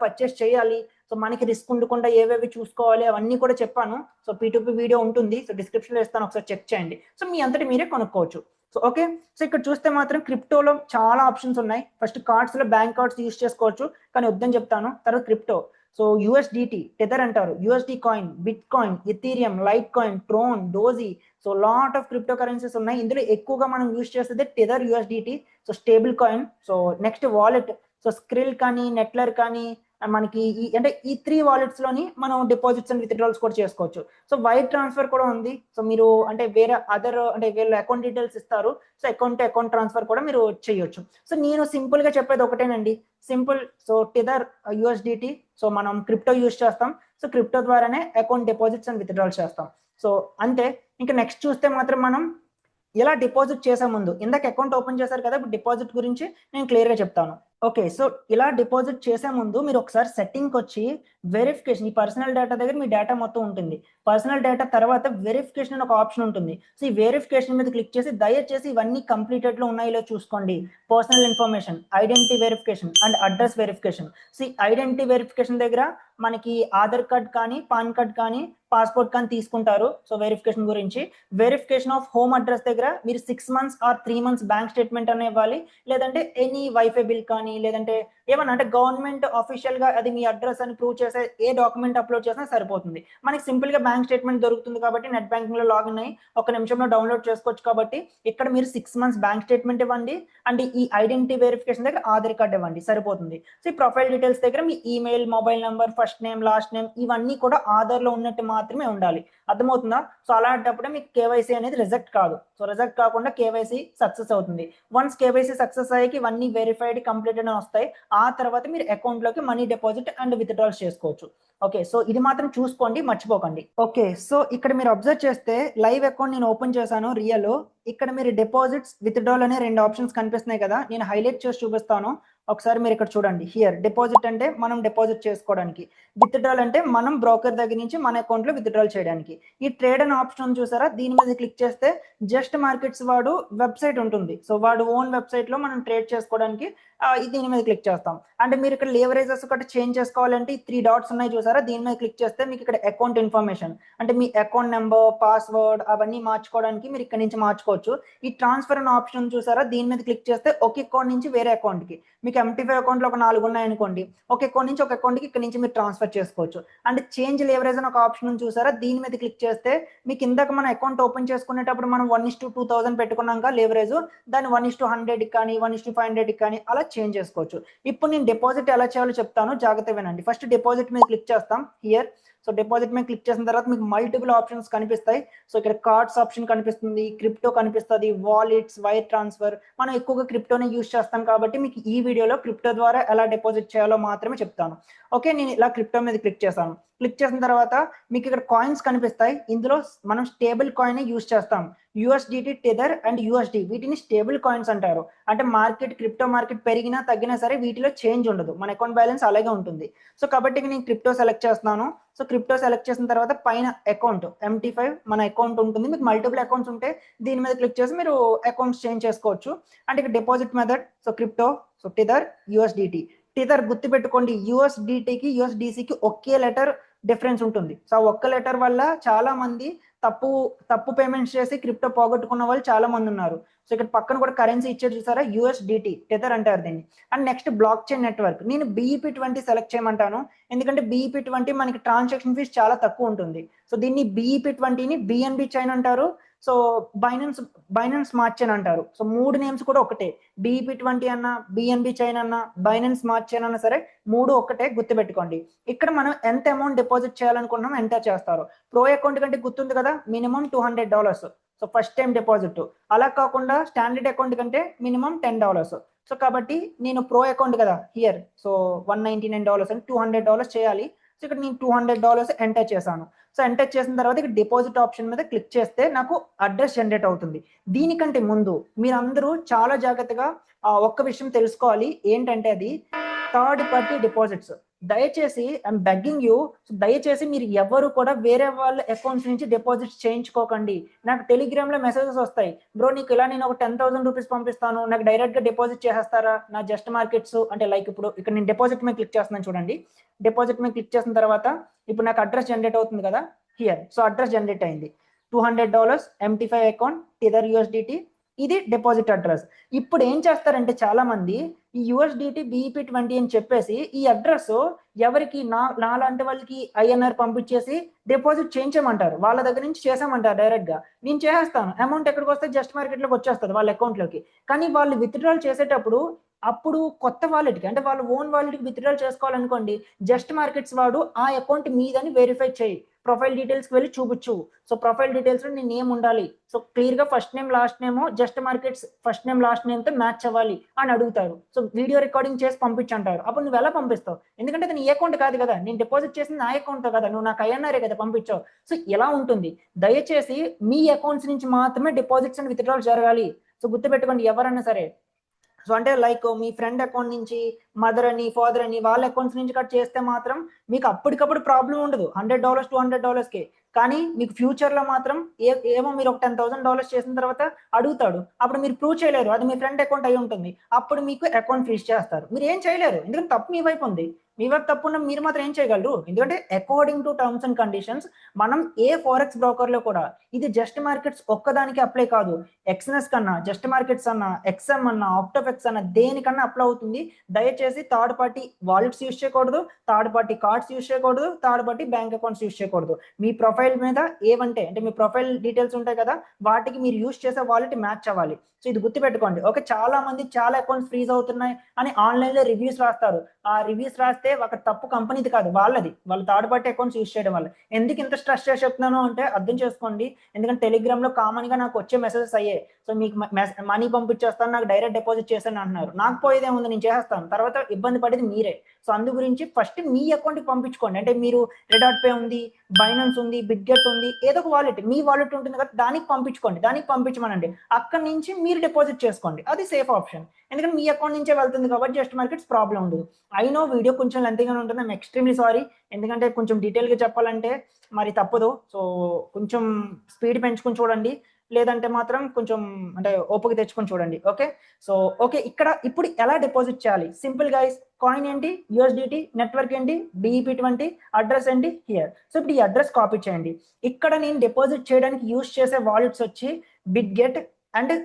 పర్చేస్ చేయాలి, సో మనకి రిస్క్ ఉండకుండా ఏవేవి చూసుకోవాలి అవన్నీ కూడా చెప్పాను. సో P2P వీడియో ఉంటుంది, సో డిస్క్రిప్షన్ లో ఇస్తాను, ఒకసారి చెక్ చేయండి. సో మీ అంతటి మీరే కొనుక్కోవచ్చు. సో ఓకే, సో ఇక్కడ చూస్తే మాత్రం క్రిప్టోలో చాలా ఆప్షన్స్ ఉన్నాయి. ఫస్ట్ కార్డ్స్ లో బ్యాంక్ కార్డ్స్ యూస్ చేసుకోవచ్చు, కానీ వద్దని చెప్తాను. తర్వాత క్రిప్టో, సో USDT, టెథర్ అంటారు, USD coin, bit coin, Ethereum, light coin, Tron, doji, so lot of crypto currencies ఉన్నాయి. ఇందులో ఎక్కువగా మనం యూస్ చేసేది Tether USDT, so stable coin. So next wallet, so Skrill కానీ, నెట్లర్ కానీ, మనకి ఈ 3 వాలెట్స్ లోని మనం డిపాజిట్స్ అండ్ విత్డ్రాల్స్ కూడా చేసుకోవచ్చు. సో వైర్ ట్రాన్స్ఫర్ కూడా ఉంది. సో మీరు అంటే వేరే వీళ్ళ అకౌంట్ డీటెయిల్స్ ఇస్తారు, సో అకౌంట్ ట్రాన్స్ఫర్ కూడా మీరు చేయొచ్చు. సో నేను సింపుల్ గా చెప్పేది ఒకటేనండి, simple. So Tether USDT, so మనం క్రిప్టో యూస్ చేస్తాం, సో క్రిప్టో ద్వారానే అకౌంట్ డిపాజిట్స్ అండ్ విత్డ్రాల్స్ చేస్తాం. సో అంతే. ఇంకా నెక్స్ట్ చూస్తే మాత్రం మనం ఇలా డిపాజిట్ చేసే ముందు ఇందాక అకౌంట్ ఓపెన్ చేశారు కదా, ఇప్పుడు డిపాజిట్ గురించి నేను క్లియర్గా చెప్తాను. ఓకే, సో ఇలా డిపాజిట్ చేసే ముందు మీరు ఒకసారి సెట్టింగ్కి వచ్చి వెరిఫికేషన్, ఈ పర్సనల్ డేటా దగ్గర మీ డేటా మొత్తం ఉంటుంది. పర్సనల్ డేటా తర్వాత వెరిఫికేషన్ అని ఒక ఆప్షన్ ఉంటుంది. సో ఈ వెరిఫికేషన్ మీద క్లిక్ చేసి దయచేసి ఇవన్నీ కంప్లీటెడ్లో ఉన్నాయో చూసుకోండి. Personal information, identity verification and address verification. So ఈ ఐడెంటిటీ వెరిఫికేషన్ దగ్గర మనకి ఆధార్ కార్డ్ కానీ, పాన్ కార్డ్ కానీ, పాస్పోర్ట్ కానీ తీసుకుంటారు. సో వెరిఫికేషన్ గురించి. వెరిఫికేషన్ ఆఫ్ హోమ్ అడ్రస్ దగ్గర మీరు 6 months or 3 months bank statement అనే ఇవ్వాలి. లేదంటే ఎనీ వైఫై బిల్ కానీ, లేదంటే ఏమన్నా అంటే గవర్నమెంట్ అఫీషియల్ గా అది మీ అడ్రస్ అని ప్రూవ్ చేసే ఏ డాక్యుమెంట్ అప్లోడ్ చేసినా సరిపోతుంది. మనకి సింపుల్ గా బ్యాంక్ స్టేట్మెంట్ దొరుకుతుంది కాబట్టి నెట్ బ్యాంకింగ్ లో లాగిన్ అయ్యి ఒక నిమిషంలో డౌన్లోడ్ చేసుకోవచ్చు. కాబట్టి ఇక్కడ మీరు 6 months బ్యాంక్ స్టేట్మెంట్ ఇవ్వండి అండ్ ఈ ఐడెంటిటీ వెరిఫికేషన్ దగ్గర ఆధార్ కార్డ్ ఇవ్వండి, సరిపోతుంది. సో ఈ ప్రొఫైల్ డీటెయిల్స్ దగ్గర మీ email, mobile number, first name, last name ఇవన్నీ కూడా ఆధార్ లో ఉన్నట్టు మాత్రమే ఉండాలి. అర్థమవుతుందా? సో అలాంటప్పుడే మీకు కేవైసీ అనేది రిజెక్ట్ కాదు. సో రిజెక్ట్ కాకుండా కేవైసీ సక్సెస్ అవుతుంది. వన్స్ కేవైసీ సక్సెస్ అయ్యి ఇవన్నీ వెరిఫైడ్, కంప్లీటెడ్ అని వస్తాయి. ఆ తర్వాత మీరు అకౌంట్ లోకి మనీ డిపాజిట్ అండ్ విత్డ్రాల్స్ చేసుకోవచ్చు. ఓకే, సో ఇది మాత్రం చూసుకోండి, మర్చిపోకండి. ఓకే, సో ఇక్కడ మీరు అబ్జర్వ్ చేస్తే లైవ్ అకౌంట్ నేను ఓపెన్ చేశాను రియల్. ఇక్కడ మీరు డిపాజిట్స్, విత్డ్రాల్ అనే 2 ఆప్షన్స్ కనిపిస్తున్నాయి కదా, నేను హైలైట్ చేసి చూపిస్తాను. ఒకసారి మీరు ఇక్కడ చూడండి. హియర్ డిపాజిట్ అంటే మనం డిపాజిట్ చేసుకోవడానికి, విత్డ్రాల్ అంటే మనం బ్రోకర్ దగ్గర నుంచి మన అకౌంట్ లో విత్డ్రాల్ చేయడానికి. ఈ ట్రేడ్ అనే ఆప్షన్ చూసారా, దీని మీద క్లిక్ చేస్తే జస్ట్ మార్కెట్స్ వాడు వెబ్సైట్ ఉంటుంది. సో వాడు ఓన్ వెబ్సైట్ లో మనం ట్రేడ్ చేసుకోవడానికి దీని మీద క్లిక్ చేస్తాం. అంటే మీరు ఇక్కడ లేవరేజెస్ ఒకటి చేంజ్ చేసుకోవాలంటే 3 డాట్స్ ఉన్నాయి చూసారా, దీని మీద క్లిక్ చేస్తే మీకు ఇక్కడ అకౌంట్ ఇన్ఫర్మేషన్ అంటే మీ అకౌంట్ నెంబర్, పాస్వర్డ్ అవన్నీ మార్చుకోవడానికి మీరు ఇక్కడ నుంచి మార్చుకోవచ్చు. ఈ ట్రాన్స్ఫర్ అనే ఆప్షన్ చూసారా, దీని మీద క్లిక్ చేస్తే ఒక అకౌంట్ నుంచి వేరే అకౌంట్ కి, మీకు MT5 అకౌంట్లో ఒక 4 ఉన్నాయనుకోండి, ఒక అకౌంట్ నుంచి ఒక అకౌంట్కి ఇక్కడ నుంచి మీరు ట్రాన్స్ఫర్ చేసుకోవచ్చు. అండ్ చేంజ్ లేవరేజ్ అని ఒక ఆప్షన్ చూసారా, దీని మీద క్లిక్ చేస్తే మీకు ఇందాక మన అకౌంట్ ఓపెన్ చేసుకునేటప్పుడు మనం 1:2000 పెట్టుకున్నాక లేవరేజ్, దాన్ని 1:100 కానీ 1:500 కానీ అలా చేంజ్ చేసుకోవచ్చు. ఇప్పుడు నేను డిపాజిట్ ఎలా చేయాలో చెప్తాను, జాగ్రత్త వినండి. ఫస్ట్ డిపాజిట్ మీద క్లిక్ చేస్తాం హియర్. సో డిపాజిట్ మీద క్లిక్ చేసిన తర్వాత మీకు మల్టిపుల్ ఆప్షన్స్ కనిపిస్తాయి. సో ఇక్కడ కార్డ్స్ ఆప్షన్ కనిపిస్తుంది, క్రిప్టో కనిపిస్తుంది, వాలెట్స్, వైర్ ట్రాన్స్ఫర్. మనం ఎక్కువగా క్రిప్టోనే యూజ్ చేస్తాం కాబట్టి మీకు ఈ వీడియోలో క్రిప్టో ద్వారా ఎలా డిపాజిట్ చేయాలో మాత్రమే చెప్తాను. ఓకే, నేను ఇలా క్రిప్టో మీద క్లిక్ చేశాను. క్లిక్ చేసిన తర్వాత మీకు ఇక్కడ కాయిన్స్ కనిపిస్తాయి. ఇందులో మనం స్టేబుల్ కాయిన్ యూజ్ చేస్తాం. USDT, టెథర్ అండ్ USD, వీటిని స్టేబుల్ కాయిన్స్ అంటారు. అంటే మార్కెట్, క్రిప్టో మార్కెట్ పెరిగినా తగ్గినా సరే వీటిలో చేంజ్ ఉండదు, మన అకౌంట్ బ్యాలెన్స్ అలాగే ఉంటుంది. సో కాబట్టి నేను క్రిప్టో సెలెక్ట్ చేస్తున్నాను. సో క్రిప్టో సెలెక్ట్ చేసిన తర్వాత పైన అకౌంట్ MT5 మన అకౌంట్ ఉంటుంది. మీకు మల్టిపుల్ అకౌంట్స్ ఉంటే దీని మీద క్లిక్ చేసి మీరు అకౌంట్స్ చేంజ్ చేసుకోవచ్చు. అంటే ఇక్కడ deposit method, so crypto, so Tether, USDT. Tether గుర్తుపెట్టుకోండి, USDTకి USDCకి ఒకే లెటర్ డిఫరెన్స్ ఉంటుంది. సో ఆ ఒక్క లెటర్ వల్ల చాలా మంది తప్పు పేమెంట్స్ చేసి క్రిప్టో పోగొట్టుకున్న వాళ్ళు చాలా మంది ఉన్నారు. సో ఇక్కడ పక్కన కూడా కరెన్సీ ఇచ్చేది చూసారా, USDT, టెథర్ అంటారు దీన్ని. And next block chain network, నేను BEP20 సెలెక్ట్ చేయమంటాను. ఎందుకంటే BEP20 మనకి ట్రాన్సాక్షన్ ఫీస్ చాలా తక్కువ ఉంటుంది. సో దీన్ని BEP20ని BNB చైన్ అంటారు. సో బైనాన్స్ స్మార్ట్ చైన్ అంటారు. సో 3 నేమ్స్ కూడా ఒకటే, BEP20 అన్నా, BNB చైన్ అన్నా, బైనాన్స్ స్మార్ట్ చైన్ అన్నా సరే 3 ఒకటే, గుర్తుపెట్టుకోండి. ఇక్కడ మనం ఎంత అమౌంట్ డిపాజిట్ చేయాలనుకున్నాం ఎంటర్ చేస్తారు. ప్రో అకౌంట్ కంటే గుర్తుంది కదా, minimum $200. So first time deposit. అలా కాకుండా స్టాండర్డ్ అకౌంట్ కంటే మినిమం $10. సో కాబట్టి నేను ప్రో అకౌంట్ కదా హియర్, సో $199 అని $200 చేయాలి. సో ఇక్కడ నేను $200 ఎంటర్ చేశాను. సో ఎంటర్ చేసిన తర్వాత ఇక్కడ డిపాజిట్ ఆప్షన్ మీద క్లిక్ చేస్తే నాకు అడ్రస్ జనరేట్ అవుతుంది. దీనికంటే ముందు మీరందరూ చాలా జాగ్రత్తగా ఒక్క విషయం తెలుసుకోవాలి. ఏంటంటే అది థర్డ్ పార్టీ డిపాజిట్స్. దయచేసి ఐఎమ్ బెగ్గింగ్ యూ, దయచేసి మీరు ఎవరు కూడా వేరే వాళ్ళ అకౌంట్స్ నుంచి డిపాజిట్స్ చేయించుకోకండి. నాకు టెలిగ్రామ్లో మెసేజెస్ వస్తాయి, బ్రో నీకు ఇలా నేను ఒక 10,000 రూపీస్ పంపిస్తాను, నాకు డైరెక్ట్గా డిపాజిట్ చేసేస్తారా నా జస్ట్ మార్కెట్స్ అంటే. లైక్ ఇప్పుడు ఇక్కడ నేను డిపాజిట్ మీద క్లిక్ చేస్తున్నాను చూడండి. డిపాజిట్ మీద క్లిక్ చేసిన తర్వాత ఇప్పుడు నాకు అడ్రస్ జనరేట్ అవుతుంది కదా హియర్. సో అడ్రస్ జనరేట్ అయింది, $200 MT5 అకౌంట్, టెథర్, USDT, ఇది డిపాజిట్ అడ్రస్. ఇప్పుడు ఏం చేస్తారంటే చాలా మంది ఈ USDT BEP20 అని చెప్పేసి ఈ అడ్రస్ ఎవరికి నాలాంటి వాళ్ళకి INR పంపించేసి డిపాజిట్ చేయించమంటారు, వాళ్ళ దగ్గర నుంచి చేసామంటారు డైరెక్ట్ గా. నేను చేసేస్తాను, అమౌంట్ ఎక్కడికి వస్తే జస్ట్ మార్కెట్ లోకి వచ్చేస్తుంది వాళ్ళ అకౌంట్ లోకి. కానీ వాళ్ళు విత్డ్రాల్ చేసేటప్పుడు అప్పుడు కొత్త వాలెట్కి అంటే వాళ్ళ ఓన్ వాలెట్కి విత్డ్రాల్ చేసుకోవాలనుకోండి, జస్ట్ మార్కెట్స్ వాడు ఆ అకౌంట్ మీదని వెరిఫై చేయి, ప్రొఫైల్ డీటెయిల్స్కి వెళ్ళి చూపించు. సో ప్రొఫైల్ డీటెయిల్స్లో నీ నేమ్ ఉండాలి, సో క్లియర్గా ఫస్ట్ నేమ్ లాస్ట్ నేమో just markets first name last నేమ్తో మ్యాచ్ అవ్వాలి అని అడుగుతారు. సో వీడియో రికార్డింగ్ చేసి పంపించంటారు. అప్పుడు నువ్వు ఎలా పంపిస్తావు? ఎందుకంటే అది నీ అకౌంట్ కాదు కదా, నేను డిపాజిట్ చేసింది నా అకౌంట్తో కదా, నువ్వు నాకు ఐఎన్ఆర్ఏ కదా పంపించావు. సో ఇలా ఉంటుంది. దయచేసి మీ అకౌంట్స్ నుంచి మాత్రమే డిపాజిట్స్ అండ్ విత్డ్రాల్ జరగాలి. సో గుర్తుపెట్టుకోండి ఎవరన్నా సరే. సో అంటే లైక్ మీ ఫ్రెండ్ అకౌంట్ నుంచి మదర్ అని ఫాదర్ అని వాళ్ళ అకౌంట్స్ నుంచి కట్ చేస్తే మాత్రం మీకు అప్పటికప్పుడు ప్రాబ్లం ఉండదు, $100 $200కి. కానీ మీకు ఫ్యూచర్లో మాత్రం ఏమో మీరు ఒక $10,000 చేసిన తర్వాత అడుగుతాడు, అప్పుడు మీరు ప్రూవ్ చేయలేరు అది మీ ఫ్రెండ్ అకౌంట్ అయి ఉంటుంది, అప్పుడు మీకు అకౌంట్ ఫ్రీజ్ చేస్తారు. మీరు ఏం చేయలేరు, ఎందుకంటే తప్పు మీ వైపు ఉంది. మీ వైపు తప్పు ఉన్న మీరు మాత్రం ఏం చేయగలరు? ఎందుకంటే according to terms and conditions మనం ఏ ఫారెక్స్ బ్రోకర్లో కూడా ఇది జస్ట్ మార్కెట్స్ ఒక్కదానికి అప్లై కాదు, ఎక్స్నెస్ కన్నా జస్ట్ మార్కెట్స్ అన్నా ఎక్స్ఎం అన్నా ఆక్టోఫెక్స్ అన్నా దేనికన్నా అప్లై అవుతుంది. దయచేసి థర్డ్ పార్టీ వాలెట్స్ యూజ్ చేయకూడదు, థర్డ్ పార్టీ కార్డ్స్ యూజ్ చేయకూడదు, third party bank accounts use చేయకూడదు. మీ ప్రొఫైల్ మీద ఏవంటే అంటే మీ ప్రొఫైల్ డీటెయిల్స్ ఉంటాయి కదా, వాటికి మీరు యూజ్ చేసే వాలెట్ మ్యాచ్ అవ్వాలి. సో ఇది గుర్తుపెట్టుకోండి. ఓకే, చాలా మంది చాలా అకౌంట్స్ ఫ్రీజ్ అవుతున్నాయి అని ఆన్లైన్లో రివ్యూస్ రాస్తారు. ఆ రివ్యూస్ రాస్తే ఒక తప్పు కంపెనీది కాదు, వాళ్ళది, వాళ్ళ థర్డ్ పార్టీ అకౌంట్స్ యూజ్ చేయడం వల్ల. ఎందుకు ఇంత స్ట్రెస్ చేసి చెప్తున్నాను అంటే అర్థం చేసుకోండి. ఎందుకంటే టెలిగ్రామ్లో కామన్గా నాకు వచ్చే మెసేజెస్ అయ్యాయి, సో మీకు మనీ పంపించేస్తాను, నాకు డైరెక్ట్ డిపాజిట్ చేస్తాను అంటున్నారు. నాకు పోయేదేముంది, నేను చేస్తాను, తర్వాత ఇబ్బంది పడేది మీరే. సో అందు గురించి ఫస్ట్ మీ అకౌంట్కి పంపించుకోండి. అంటే మీరు రెడాట్ పే ఉంది, బైనాన్స్ ఉంది, బిట్గెట్ ఉంది, ఏదో ఒక వాలెట్ మీ వాలెట్ ఉంటుంది కదా, దానికి పంపించుకోండి, దానికి పంపించమనండి. అక్కడి నుంచి మీరు డిపాజిట్ చేసుకోండి, అది సేఫ్ ఆప్షన్. ఎందుకంటే మీ అకౌంట్ నుంచే వెళ్తుంది కాబట్టి జస్ట్ మార్కెట్స్ ప్రాబ్లం ఉండదు. ఐ నో వీడియో కొంచెం లెంతీగానే ఉంటుంది, ఐమ్ ఎక్స్ట్రీమ్లీ సారీ. ఎందుకంటే కొంచెం డీటెయిల్గా చెప్పాలంటే మరి తప్పదు. సో కొంచెం స్పీడ్ పెంచుకొని చూడండి, లేదంటే మాత్రం కొంచెం అంటే ఓపిక తెచ్చుకొని చూడండి. ఓకే, సో ఓకే, ఇక్కడ ఇప్పుడు ఎలా డిపాజిట్ చేయాలి? సింపుల్ గైస్, కాయిన్ ఏంటి, యూఎస్డిటీ, నెట్వర్క్ ఏంటి, BEP20, అడ్రస్ ఏంటి, హియర్. సో ఇప్పుడు ఈ అడ్రస్ కాపీ చేయండి. ఇక్కడ నేను డిపాజిట్ చేయడానికి యూజ్ చేసే వాలెట్స్ వచ్చి బిట్గెట్ అండ్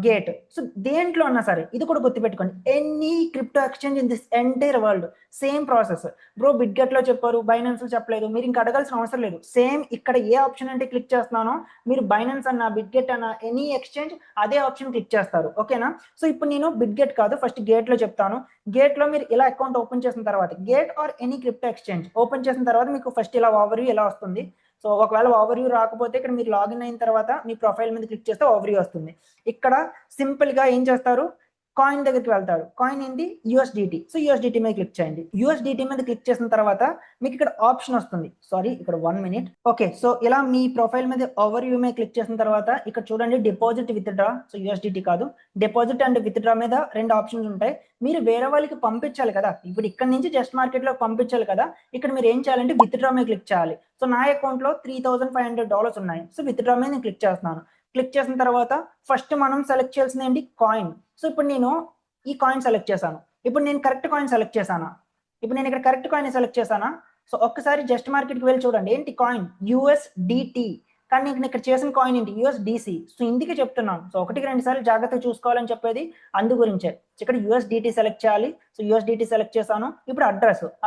గేట్. సో దేంట్లో అన్నా సరే ఇది కూడా గుర్తుపెట్టుకోండి, any crypto exchange in this entire world same process. Bro బిట్గెట్లో చెప్పారు, బైనాన్స్ చెప్పలేదు, మీరు ఇంకా అడగాల్సిన అవసరం లేదు. సేమ్ ఇక్కడ ఏ ఆప్షన్ అంటే క్లిక్ చేస్తున్నానో మీరు బైనాన్స్ అన్నా బిట్గెట్ అన్నా ఎనీ ఎక్స్చేంజ్ అదే ఆప్షన్ క్లిక్ చేస్తారు. ఓకేనా? సో ఇప్పుడు నేను బిట్గెట్ కాదు, ఫస్ట్ గేట్లో చెప్తాను. గేట్లో మీరు ఇలా అకౌంట్ ఓపెన్ చేసిన తర్వాత gate or any crypto exchange open చేసిన తర్వాత మీకు ఫస్ట్ ఇలా ఓవర్వ్యూ ఇలా వస్తుంది. సో ఒకవేళ ఓవర్వ్యూ రాకపోతే ఇక్కడ మీరు లాగిన్ అయిన తర్వాత మీ ప్రొఫైల్ మీద క్లిక్ చేస్తే ఓవర్వ్యూ వస్తుంది. ఇక్కడ సింపుల్గా ఏం చేస్తారు, కాయిన్ దగ్గరికి వెళ్తారు. కాయిన్ ఏంటి, USDT. సో USDT మీద క్లిక్ చేయండి. USDT మీద క్లిక్ చేసిన తర్వాత మీకు ఇక్కడ ఆప్షన్ వస్తుంది. సారీ, ఇక్కడ 1 minute. ఓకే, సో ఇలా మీ ప్రొఫైల్ మీద ఓవర్వ్యూ మీద క్లిక్ చేసిన తర్వాత ఇక్కడ చూడండి డిపాజిట్ విత్డ్రా. సో USDT కాదు, డిపాజిట్ అండ్ విత్డ్రా మీద 2 ఆప్షన్స్ ఉంటాయి. మీరు వేరే వాళ్ళకి పంపించాలి కదా, ఇప్పుడు ఇక్కడ నుంచి జస్ట్ మార్కెట్లో పంపించాలి కదా, ఇక్కడ మీరు ఏం చేయాలంటే విత్డ్రా మీద క్లిక్ చేయాలి. సో నా అకౌంట్లో $3,500 ఉన్నాయి. సో విత్డ్రా మీద నేను క్లిక్ చేస్తున్నాను. క్లిక్ చేసిన తర్వాత ఫస్ట్ మనం సెలెక్ట్ చేయాల్సింది ఏంటి, కాయిన్. సో ఇప్పుడు నేను ఈ కాయిన్ సెలెక్ట్ చేశాను. ఇప్పుడు నేను కరెక్ట్ కాయిన్ సెలెక్ట్ చేశానా? ఇప్పుడు నేను ఇక్కడ కరెక్ట్ కాయిన్ సెలెక్ట్ చేశానా? సో ఒక్కసారి జస్ట్ మార్కెట్కి వెళ్ళి చూడండి, ఏంటి కాయిన్ USDT, కానీ నేను ఇక్కడ చేసిన కాయిన్ ఏంటి, USDC. సో ఇందుకే చెప్తున్నాను, సో 1-2 సార్లు జాగ్రత్తగా చూసుకోవాలని చెప్పేది అందు గురించే. ఇక్కడ USDT సెలెక్ట్ చేయాలి. సో USDT సెలెక్ట్ చేశాను. ఇప్పుడు